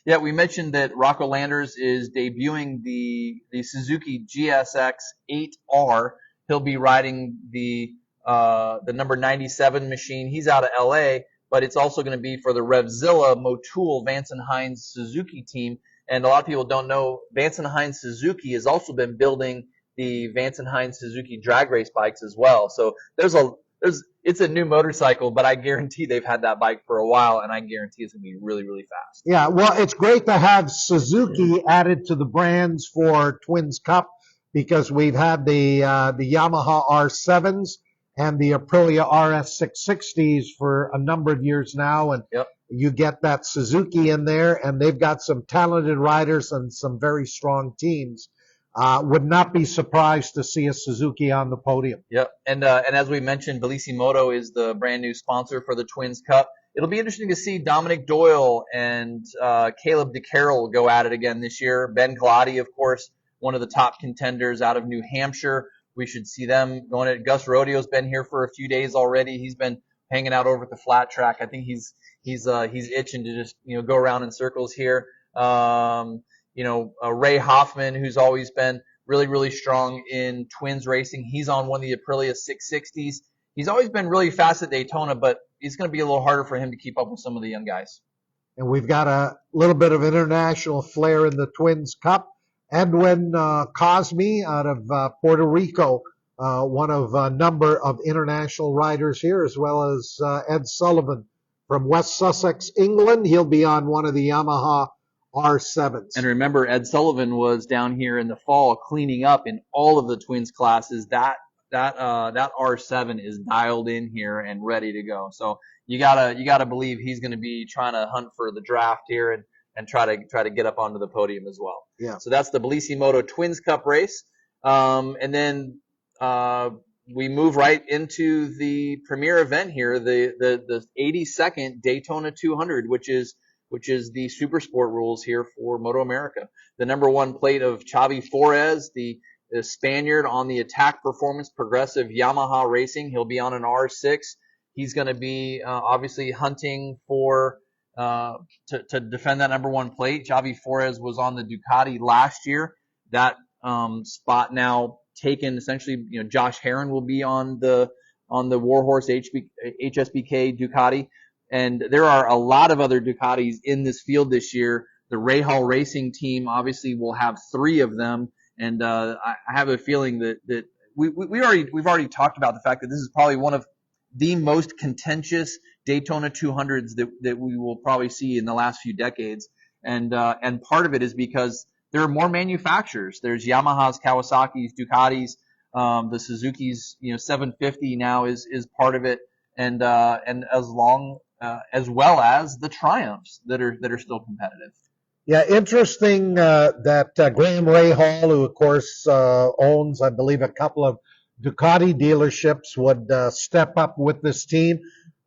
Yeah, we mentioned that Rocco Landers is debuting the Suzuki GSX 8R. He'll be riding the number 97 machine. He's out of LA, but it's also going to be for the RevZilla Motul Vance & Hines Suzuki team. And a lot of people don't know Vance & Hines Suzuki has also been building the Vance & Hines Suzuki drag race bikes as well. So it's a new motorcycle, but I guarantee they've had that bike for a while, and I guarantee it's going to be really, really fast. Yeah, well, it's great to have Suzuki added to the brands for Twins Cup, because we've had the Yamaha R7s and the Aprilia RS660s for a number of years now, and you get that Suzuki in there, and they've got some talented riders and some very strong teams. Would not be surprised to see a Suzuki on the podium. And as we mentioned, Bellissimoto is the brand new sponsor for the Twins Cup. It'll be interesting to see Dominic Doyle and Caleb DeCarroll go at it again this year. Ben Galati, of course, one of the top contenders out of New Hampshire. We should see them going at it. Gus Rodeo's been here for a few days already. He's been hanging out over at the flat track. I think he's itching to just go around in circles here. Ray Hoffman, who's always been really, really strong in Twins racing. He's on one of the Aprilia 660s. He's always been really fast at Daytona, but it's going to be a little harder for him to keep up with some of the young guys. And we've got a little bit of international flair in the Twins Cup. Edwin Cosme out of Puerto Rico, one of a number of international riders here, as well as Ed Sullivan from West Sussex, England. He'll be on one of the Yamaha R7s. And remember, Ed Sullivan was down here in the fall cleaning up in all of the Twins classes. That R7 is dialed in here and ready to go. So you gotta believe he's going to be trying to hunt for the draft here and try to get up onto the podium as well. Yeah. So that's the Bellissimoto Twins Cup race. And then we move right into the premier event here, the 82nd Daytona 200, which is the super sport rules here for Moto America. The number one plate of Xavi Forés, the Spaniard on the Attack Performance Progressive Yamaha Racing. He'll be on an R6. He's going to be obviously hunting for to defend that number one plate. Xavi Forés was on the Ducati last year. That spot now taken. Essentially, Josh Herron will be on the Warhorse HSBK Ducati. And there are a lot of other Ducatis in this field this year. The Rahal Racing team obviously will have 3 of them, and I have a feeling that we've already talked about the fact that this is probably one of the most contentious Daytona 200s that we will probably see in the last few decades. And part of it is because there are more manufacturers. There's Yamahas, Kawasaki's, Ducatis, the Suzuki's 750 now is part of it, and as well as the Triumphs that are still competitive. Yeah, interesting that Graham Rahal, who of course owns, I believe, a couple of Ducati dealerships, would step up with this team.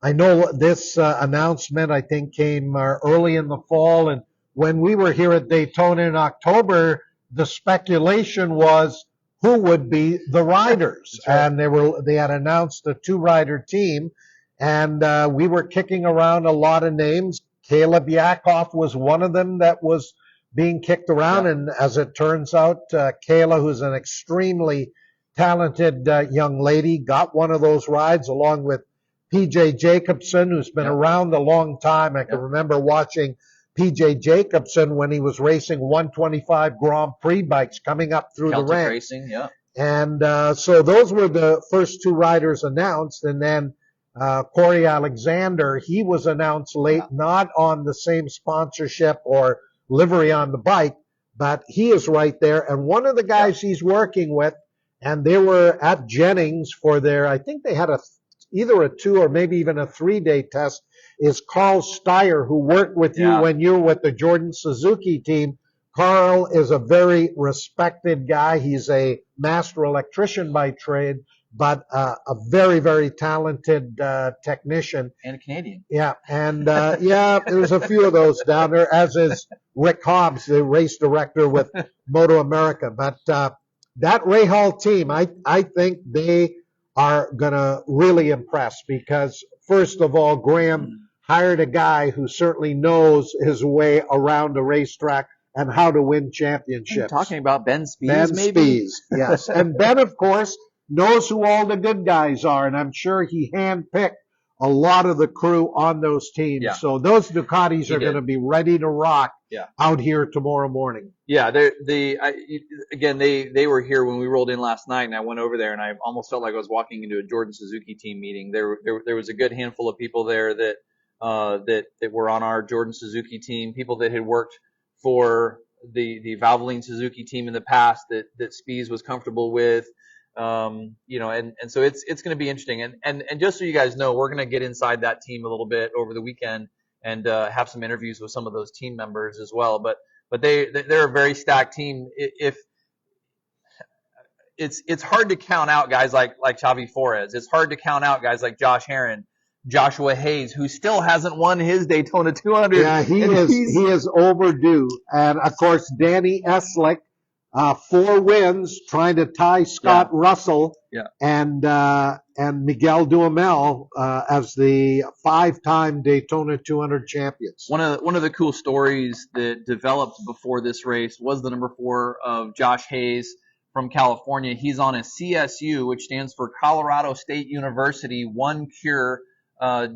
I know this announcement, I think, came early in the fall, and when we were here at Daytona in October, the speculation was who would be the riders, right. And they had announced a 2-rider team. And we were kicking around a lot of names. Caleb Yakov was one of them that was being kicked around. Yeah. And as it turns out, Kayla, who's an extremely talented young lady, got one of those rides along with PJ Jacobson, who's been around a long time. I can remember watching PJ Jacobson when he was racing 125 Grand Prix bikes coming up through Celtic the ranks. Racing, yeah. And so those were the first two riders announced. And then Corey Alexander, he was announced late, not on the same sponsorship or livery on the bike, but he is right there. And one of the guys he's working with, and they were at Jennings for their, I think they had either a 2 or maybe even a 3-day test, is Carl Steyer, who worked with you when you were with the Jordan Suzuki team. Carl is a very respected guy. He's a master electrician by trade, but a very, very talented technician. And a Canadian. Yeah, and there's a few of those down there, as is Rick Hobbs, the race director with Moto America. But that Rahal team, I think they are going to really impress because, first of all, Graham hired a guy who certainly knows his way around a racetrack and how to win championships. You're talking about Ben Spies, Ben maybe? Spies, yes. And Ben, of course, knows who all the good guys are, and I'm sure he handpicked a lot of the crew on those teams. Yeah. So those Ducatis are going to be ready to rock out here tomorrow morning. Yeah, they were here when we rolled in last night, and I went over there, and I almost felt like I was walking into a Jordan Suzuki team meeting. There was a good handful of people there that were on our Jordan Suzuki team, people that had worked for the Valvoline Suzuki team in the past that Spies was comfortable with. And so it's going to be interesting. And just so you guys know, we're going to get inside that team a little bit over the weekend and have some interviews with some of those team members as well. But they're a very stacked team. If it's hard to count out guys like Xavi Forés. It's hard to count out guys like Josh Herron, Joshua Hayes, who still hasn't won his Daytona 200. Yeah, he is overdue. And of course, Danny Eslick, 4 wins, trying to tie Scott Russell and Miguel Duhamel as the 5-time Daytona 200 champions. One of the cool stories that developed before this race was the number 4 of Josh Hayes from California. He's on a CSU, which stands for Colorado State University One Cure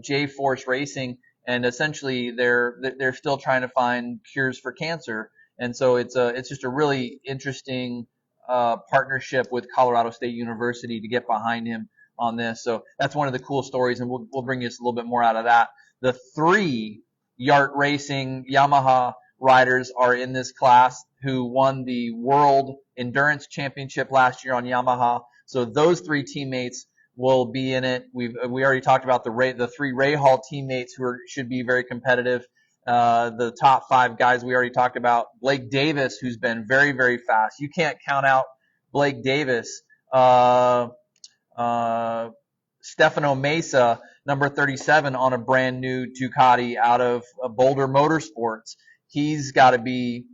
J-Force Racing, and essentially they're still trying to find cures for cancer. And so it's just a really interesting partnership with Colorado State University to get behind him on this. So that's one of the cool stories, and we'll bring you a little bit more out of that. The 3 Yart Racing Yamaha riders are in this class who won the World Endurance Championship last year on Yamaha. So those 3 teammates will be in it. We already talked about the 3 Rahal teammates who should be very competitive. The top 5 guys we already talked about. Blake Davis, who's been very, very fast. You can't count out Blake Davis. Stefano Mesa, number 37 on a brand new Ducati out of Boulder Motorsports. He's got to be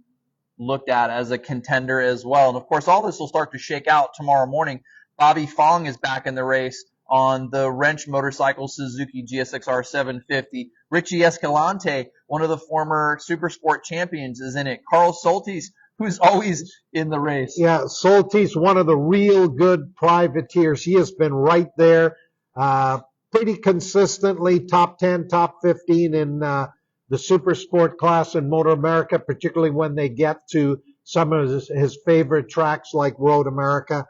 looked at as a contender as well. And of course, all this will start to shake out tomorrow morning. Bobby Fong is back in the race on the Wrench Motorcycle Suzuki GSXR 750. Richie Escalante, one of the former Supersport champions, is in it. Carl Soltis, who's always in the race. Yeah, Soltis, one of the real good privateers. He has been right there pretty consistently, top 10, top 15 in the Supersport class in Motor America, particularly when they get to some of his favorite tracks like Road America.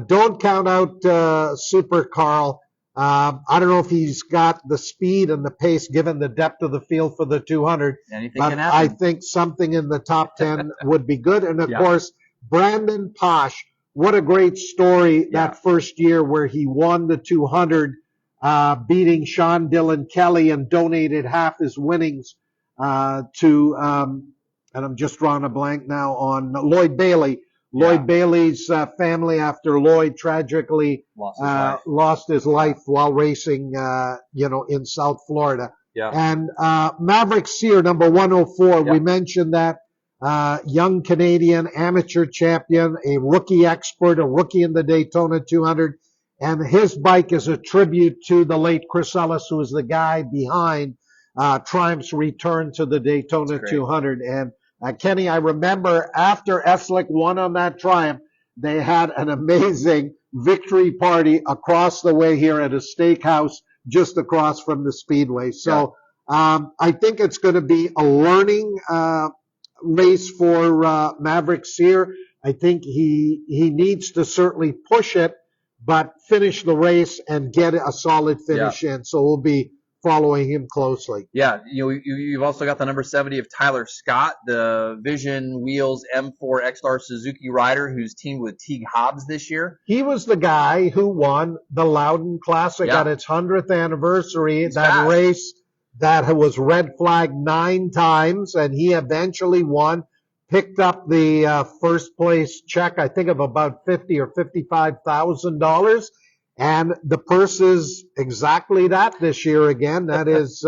Don't count out Super Carl. I don't know if he's got the speed and the pace given the depth of the field for the 200. Anything but can happen. I think something in the top 10 would be good. And of course, Brandon Posh, what a great story that first year where he won the 200, beating Sean Dillon Kelly and donated half his winnings to, and I'm just drawing a blank now on Lloyd Bailey. Lloyd Bailey's family, after Lloyd tragically lost his life while racing, in South Florida. Yeah. And Maverick Sear, number 104, we mentioned that young Canadian amateur champion, a rookie expert, a rookie in the Daytona 200. And his bike is a tribute to the late Chris Ellis, who was the guy behind Triumph's return to the Daytona 200. And Kenny, I remember after Eslick won on that Triumph, they had an amazing victory party across the way here at a steakhouse just across from the Speedway. So I think it's going to be a learning race for Maverick Sear. I think he needs to certainly push it, but finish the race and get a solid finish in. So we'll be following him closely. Yeah, you've also got the number 70 of Tyler Scott, the Vision Wheels M4 XR Suzuki rider who's teamed with Teague Hobbs this year. He was the guy who won the Loudon Classic at its 100th anniversary. That race that was red flagged 9 times, and he eventually won. Picked up the first place check, I think, of about $50,000 or $55,000. And the purse is exactly that this year again. That is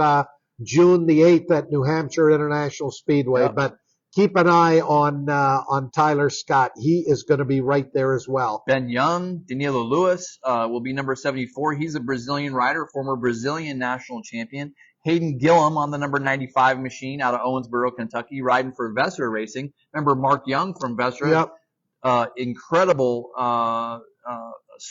June the 8th at New Hampshire International Speedway. Yep. But keep an eye on Tyler Scott. He is going to be right there as well. Ben Young, Danilo Lewis will be number 74. He's a Brazilian rider, former Brazilian national champion. Hayden Gillum on the number 95 machine out of Owensboro, Kentucky, riding for Vesser Racing. Remember Mark Young from Vesser? Yep. Incredible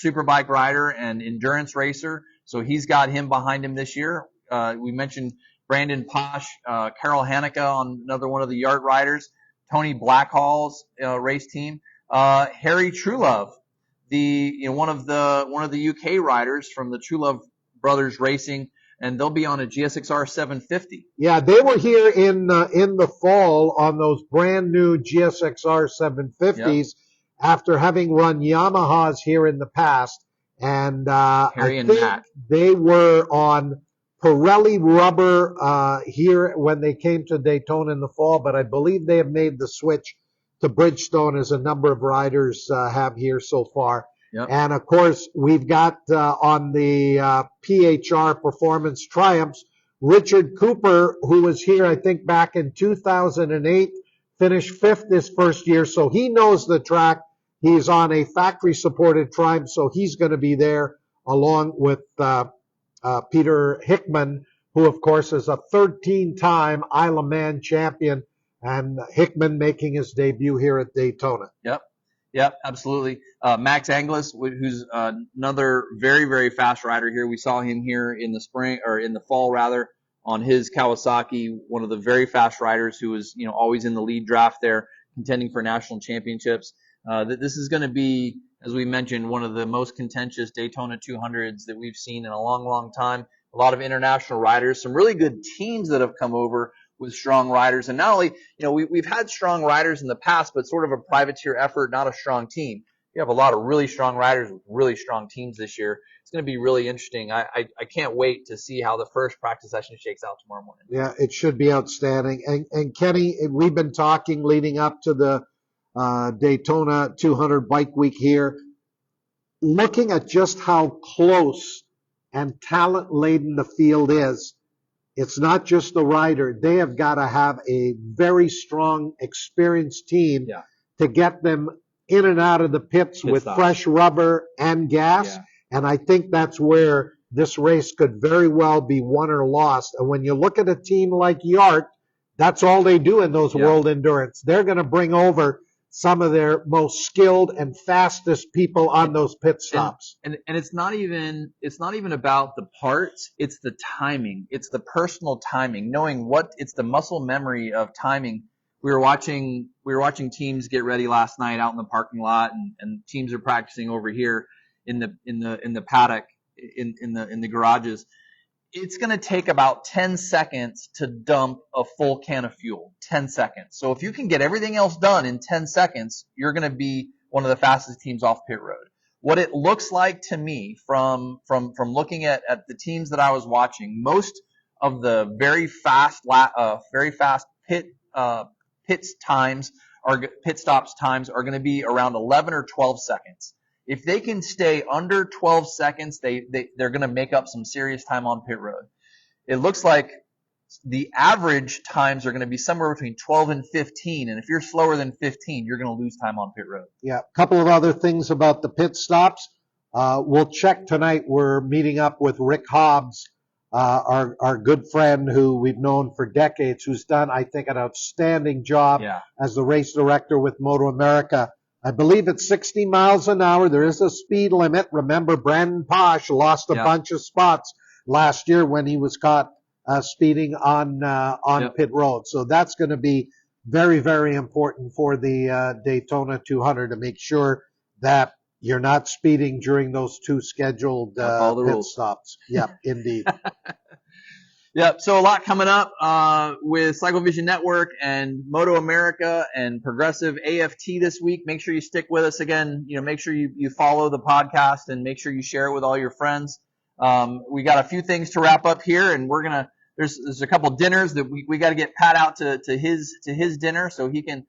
superbike rider and endurance racer. So he's got him behind him this year. We mentioned Brandon Posh, Carol Hanukkah on another one of the Yart riders, Tony Blackhall's race team, Harry Truelove, one of the UK riders from the Truelove Brothers Racing, and they'll be on a GSXR 750. Yeah, they were here in the fall on those brand new GSXR 750s. Yep. After having run Yamahas here in the past, and I think they were on Pirelli rubber here when they came to Daytona in the fall, but I believe they have made the switch to Bridgestone, as a number of riders have here so far. Yep. And of course, we've got on the PHR Performance Triumphs, Richard Cooper, who was here, I think, back in 2008, finished 5th this first year, so he knows the track. He's on a factory-supported Triumph, so he's going to be there along with Peter Hickman, who, of course, is a 13-time Isle of Man champion, and Hickman making his debut here at Daytona. Yep, absolutely. Max Anglis, who's another very, very fast rider here. We saw him here in the spring, or in the fall rather, on his Kawasaki, one of the very fast riders who was, always in the lead draft there, contending for national championships. This is going to be, as we mentioned, one of the most contentious Daytona 200s that we've seen in a long, long time. A lot of international riders, some really good teams that have come over with strong riders. And not only, we've had strong riders in the past, but sort of a privateer effort, not a strong team. You have a lot of really strong riders with really strong teams this year. It's going to be really interesting. I can't wait to see how the first practice session shakes out tomorrow morning. Yeah, it should be outstanding. And Kenny, we've been talking leading up to the Daytona 200 Bike Week here, looking at just how close and talent-laden the field is. It's not just the rider. They have got to have a very strong, experienced team to get them in and out of the pits with fresh rubber and gas. Yeah. And I think that's where this race could very well be won or lost. And when you look at a team like Yart, that's all they do in those World Endurance. They're going to bring over some of their most skilled and fastest people on those pit stops. And it's not even about the parts, it's the timing. It's the personal timing, knowing it's the muscle memory of timing. We were watching teams get ready last night out in the parking lot, and teams are practicing over here in the paddock, in the garages. It's going to take about 10 seconds to dump a full can of fuel. 10 seconds. So if you can get everything else done in 10 seconds, you're going to be one of the fastest teams off pit road. What it looks like to me from looking at the teams that I was watching, most of the very fast pit stops times are going to be around 11 or 12 seconds. If they can stay under 12 seconds, they're going to make up some serious time on pit road. It looks like the average times are going to be somewhere between 12 and 15. And if you're slower than 15, you're going to lose time on pit road. Yeah. A couple of other things about the pit stops. We'll check tonight. We're meeting up with Rick Hobbs, our good friend who we've known for decades, who's done, I think, an outstanding job as the race director with Moto America. I believe it's 60 miles an hour. There is a speed limit. Remember, Brandon Posh lost a bunch of spots last year when he was caught speeding on pit road. So that's going to be very, very important for the Daytona 200 to make sure that you're not speeding during those two scheduled Follow the pit rules. stops. Yeah, indeed. Yep. So a lot coming up with CycleVision Network and Moto America and Progressive AFT this week. Make sure you stick with us again. Make sure you follow the podcast and make sure you share it with all your friends. We got a few things to wrap up here, and there's a couple dinners that we got to get Pat out to his dinner so he can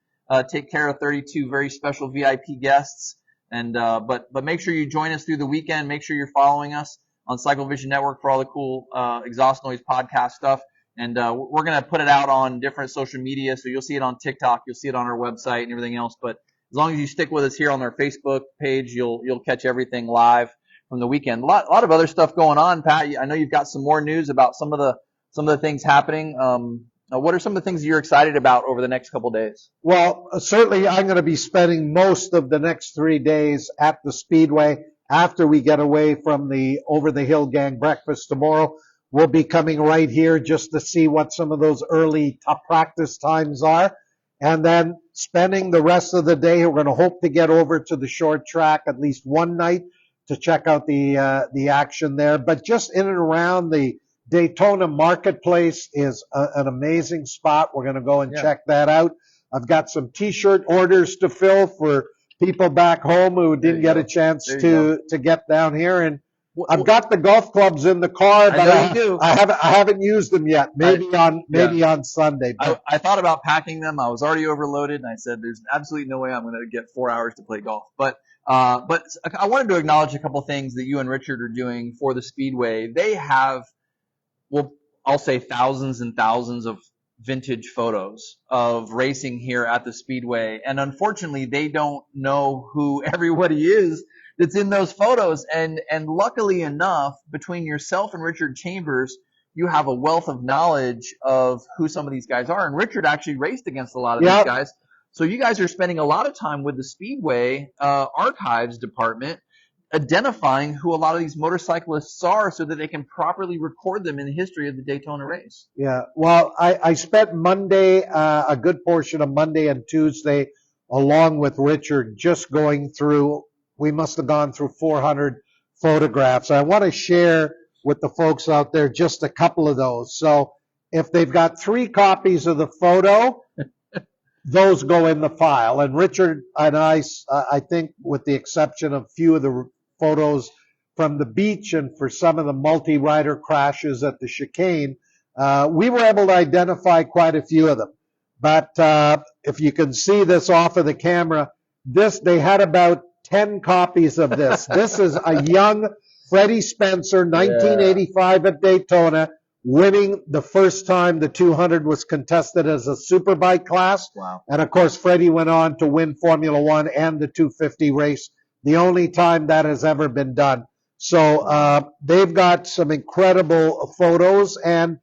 take care of 32 very special VIP guests. And but make sure you join us through the weekend. Make sure you're following us on CycleVision Network for all the cool exhaust noise podcast stuff. And we're going to put it out on different social media. So you'll see it on TikTok. You'll see it on our website and everything else. But as long as you stick with us here on our Facebook page, you'll catch everything live from the weekend. A lot of other stuff going on, Pat. I know you've got some more news about some of the things happening. What are some of the things you're excited about over the next couple of days? Well, certainly I'm going to be spending most of the next 3 days at the Speedway. After we get away from the Over the Hill Gang breakfast tomorrow, we'll be coming right here just to see what some of those early top practice times are. And then spending the rest of the day, we're going to hope to get over to the short track at least one night to check out the action there. But just in and around the Daytona Marketplace is an amazing spot. We're going to go and check that out. I've got some T-shirt orders to fill for people back home who didn't get a chance to get down here. And I've got the golf clubs in the car, but I haven't used them yet. Maybe on Sunday. But I thought about packing them. I was already overloaded, and I said, "There's absolutely no way I'm going to get 4 hours to play golf." But I wanted to acknowledge a couple things that you and Richard are doing for the Speedway. They have, well, I'll say thousands and thousands of vintage photos of racing here at the Speedway. And unfortunately, they don't know who everybody is that's in those photos. And luckily enough, between yourself and Richard Chambers, you have a wealth of knowledge of who some of these guys are. And Richard actually raced against a lot of these guys. So you guys are spending a lot of time with the Speedway archives department identifying who a lot of these motorcyclists are so that they can properly record them in the history of the Daytona race. Yeah, well, I spent Monday, a good portion of Monday and Tuesday, along with Richard, just going through, we must have gone through 400 photographs. I want to share with the folks out there just a couple of those. So if they've got 3 copies of the photo, those go in the file. And Richard and I think with the exception of a few of the photos from the beach and for some of the multi-rider crashes at the chicane, we were able to identify quite a few of them. But if you can see this off of the camera, they had about 10 copies of this. This is a young Freddie Spencer, 1985 at Daytona, winning the first time the 200 was contested as a superbike class. Wow. And of course, Freddie went on to win Formula One and the 250 race, the only time that has ever been done. So they've got some incredible photos. And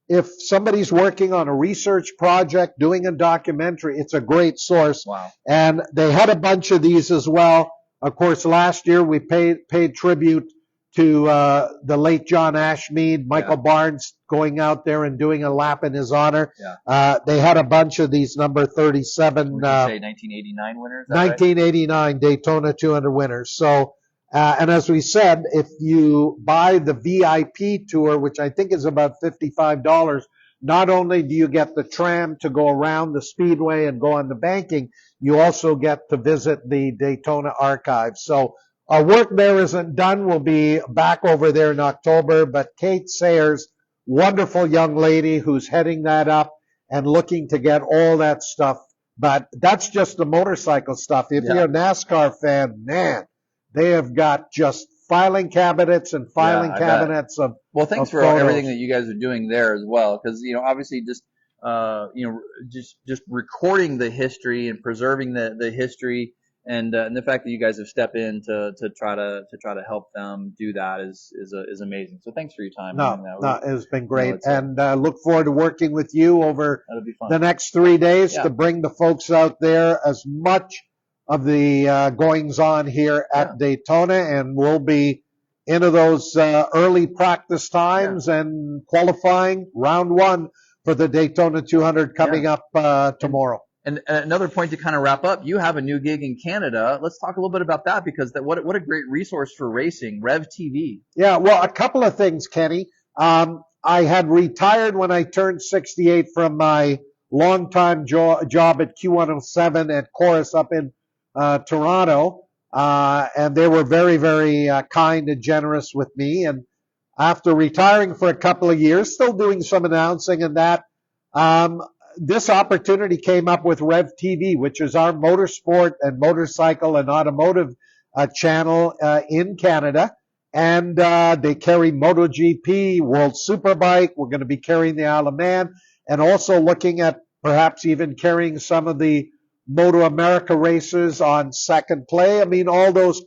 if somebody's working on a research project, doing a documentary, it's a great source. Wow. And they had a bunch of these as well. Of course, last year we paid tribute to the late John Ashmead, Michael Barnes going out there and doing a lap in his honor. Yeah. They had a bunch of these number 37. Would you say 1989 winners? 1989 right? Daytona 200 winners. So, and as we said, if you buy the VIP tour, which I think is about $55, not only do you get the tram to go around the Speedway and go on the banking, you also get to visit the Daytona archives. So, our work there isn't done. We'll be back over there in October. But Kate Sayers, wonderful young lady who's heading that up and looking to get all that stuff. But that's just the motorcycle stuff. If you're a NASCAR fan, man, they have got just filing cabinets and filing cabinets of Well, thanks of for photos. everything that you guys are doing there as well. Because, obviously just recording the history and preserving the history. And the fact that you guys have stepped in to try to help them do that is amazing. So thanks for your time. No, it's been great, and look forward to working with you over fun. the next 3 days to bring the folks out there as much of the goings on here at Daytona, and we'll be into those early practice times and qualifying round 1 for the Daytona 200 coming up tomorrow. And another point to kind of wrap up, you have a new gig in Canada. Let's talk a little bit about that, because what a great resource for racing, RevTV. Yeah, well, a couple of things, Kenny. I had retired when I turned 68 from my longtime job at Q107 at Chorus up in Toronto, and they were very, very kind and generous with me. And after retiring for a couple of years, still doing some announcing and that, this opportunity came up with RevTV, which is our motorsport and motorcycle and automotive channel in Canada. And they carry MotoGP, World Superbike. We're going to be carrying the Isle of Man, and also looking at perhaps even carrying some of the Moto America races on Second Play. I mean, all those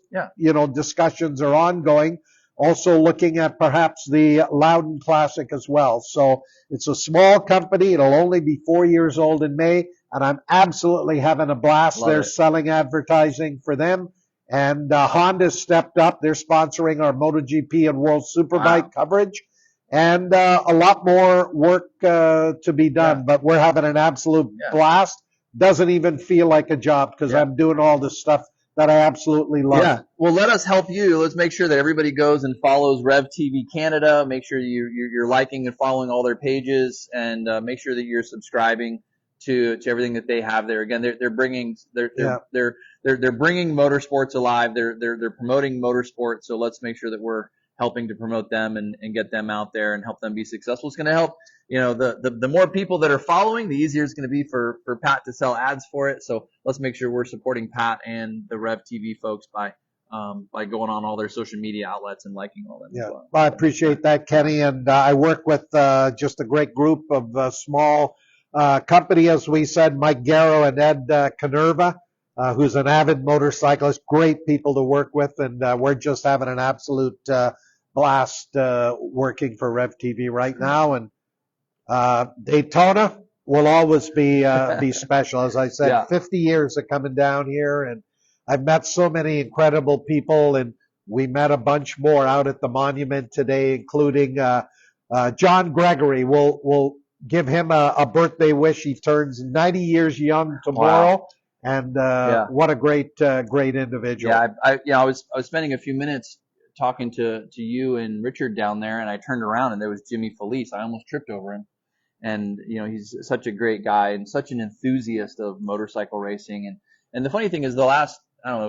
discussions are ongoing. Also looking at perhaps the Loudon Classic as well. So it's a small company. It'll only be 4 years old in May, and I'm absolutely having a blast. They're selling advertising for them. And Honda stepped up. They're sponsoring our MotoGP and World Superbike coverage. And a lot more work to be done. But we're having an absolute blast. Doesn't even feel like a job, because I'm doing all this stuff that I absolutely love. Yeah. Well, let us help you. Let's make sure that everybody goes and follows RevTV Canada. Make sure you're liking and following all their pages, and make sure that you're subscribing to everything that they have there. Again, they're bringing motorsports alive. They're promoting motorsports. So let's make sure that we're helping to promote them and get them out there and help them be successful. It's going to help. The more people that are following, the easier it's going to be for Pat to sell ads for it. So let's make sure we're supporting Pat and the RevTV folks by going on all their social media outlets and liking all that. Yeah, well, I appreciate that, Kenny. And I work with just a great group of small company, as we said, Mike Garrow and Ed Canerva, who's an avid motorcyclist. Great people to work with, and we're just having an absolute blast working for RevTV right now. And Daytona will always be special. As I said, 50 years of coming down here, and I've met so many incredible people, and we met a bunch more out at the Monument today, including John Gregory. We'll give him a birthday wish. He turns 90 years young tomorrow. Wow. And what a great individual. Yeah, I was spending a few minutes talking to you and Richard down there, and I turned around and there was Jimmy Felice. I almost tripped over him. And, he's such a great guy and such an enthusiast of motorcycle racing. And the funny thing is, the last,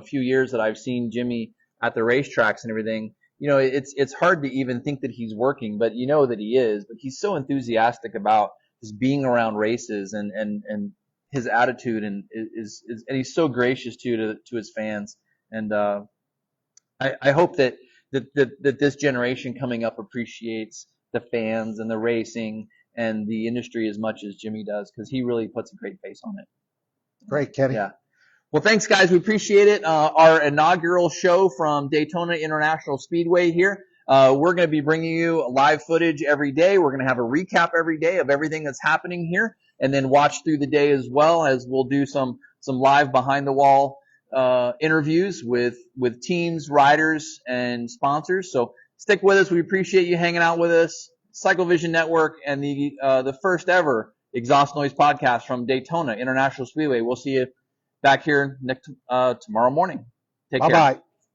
few years that I've seen Jimmy at the racetracks and everything, it's hard to even think that he's working, but you know that he is. But he's so enthusiastic about just being around races and his attitude, and and he's so gracious to his fans. And I hope that this generation coming up appreciates the fans and the racing and the industry as much as Jimmy does, because he really puts a great face on it. Great, Kenny. Yeah. Well, thanks, guys. We appreciate it. Our inaugural show from Daytona International Speedway here. We're going to be bringing you live footage every day. We're going to have a recap every day of everything that's happening here, and then watch through the day, as well as we'll do some live behind the wall interviews with teams, riders, and sponsors. So stick with us. We appreciate you hanging out with us. Cycle Vision Network and the first ever Exhaust Noise podcast from Daytona International Speedway. We'll see you back here tomorrow morning. Take care. Bye-bye.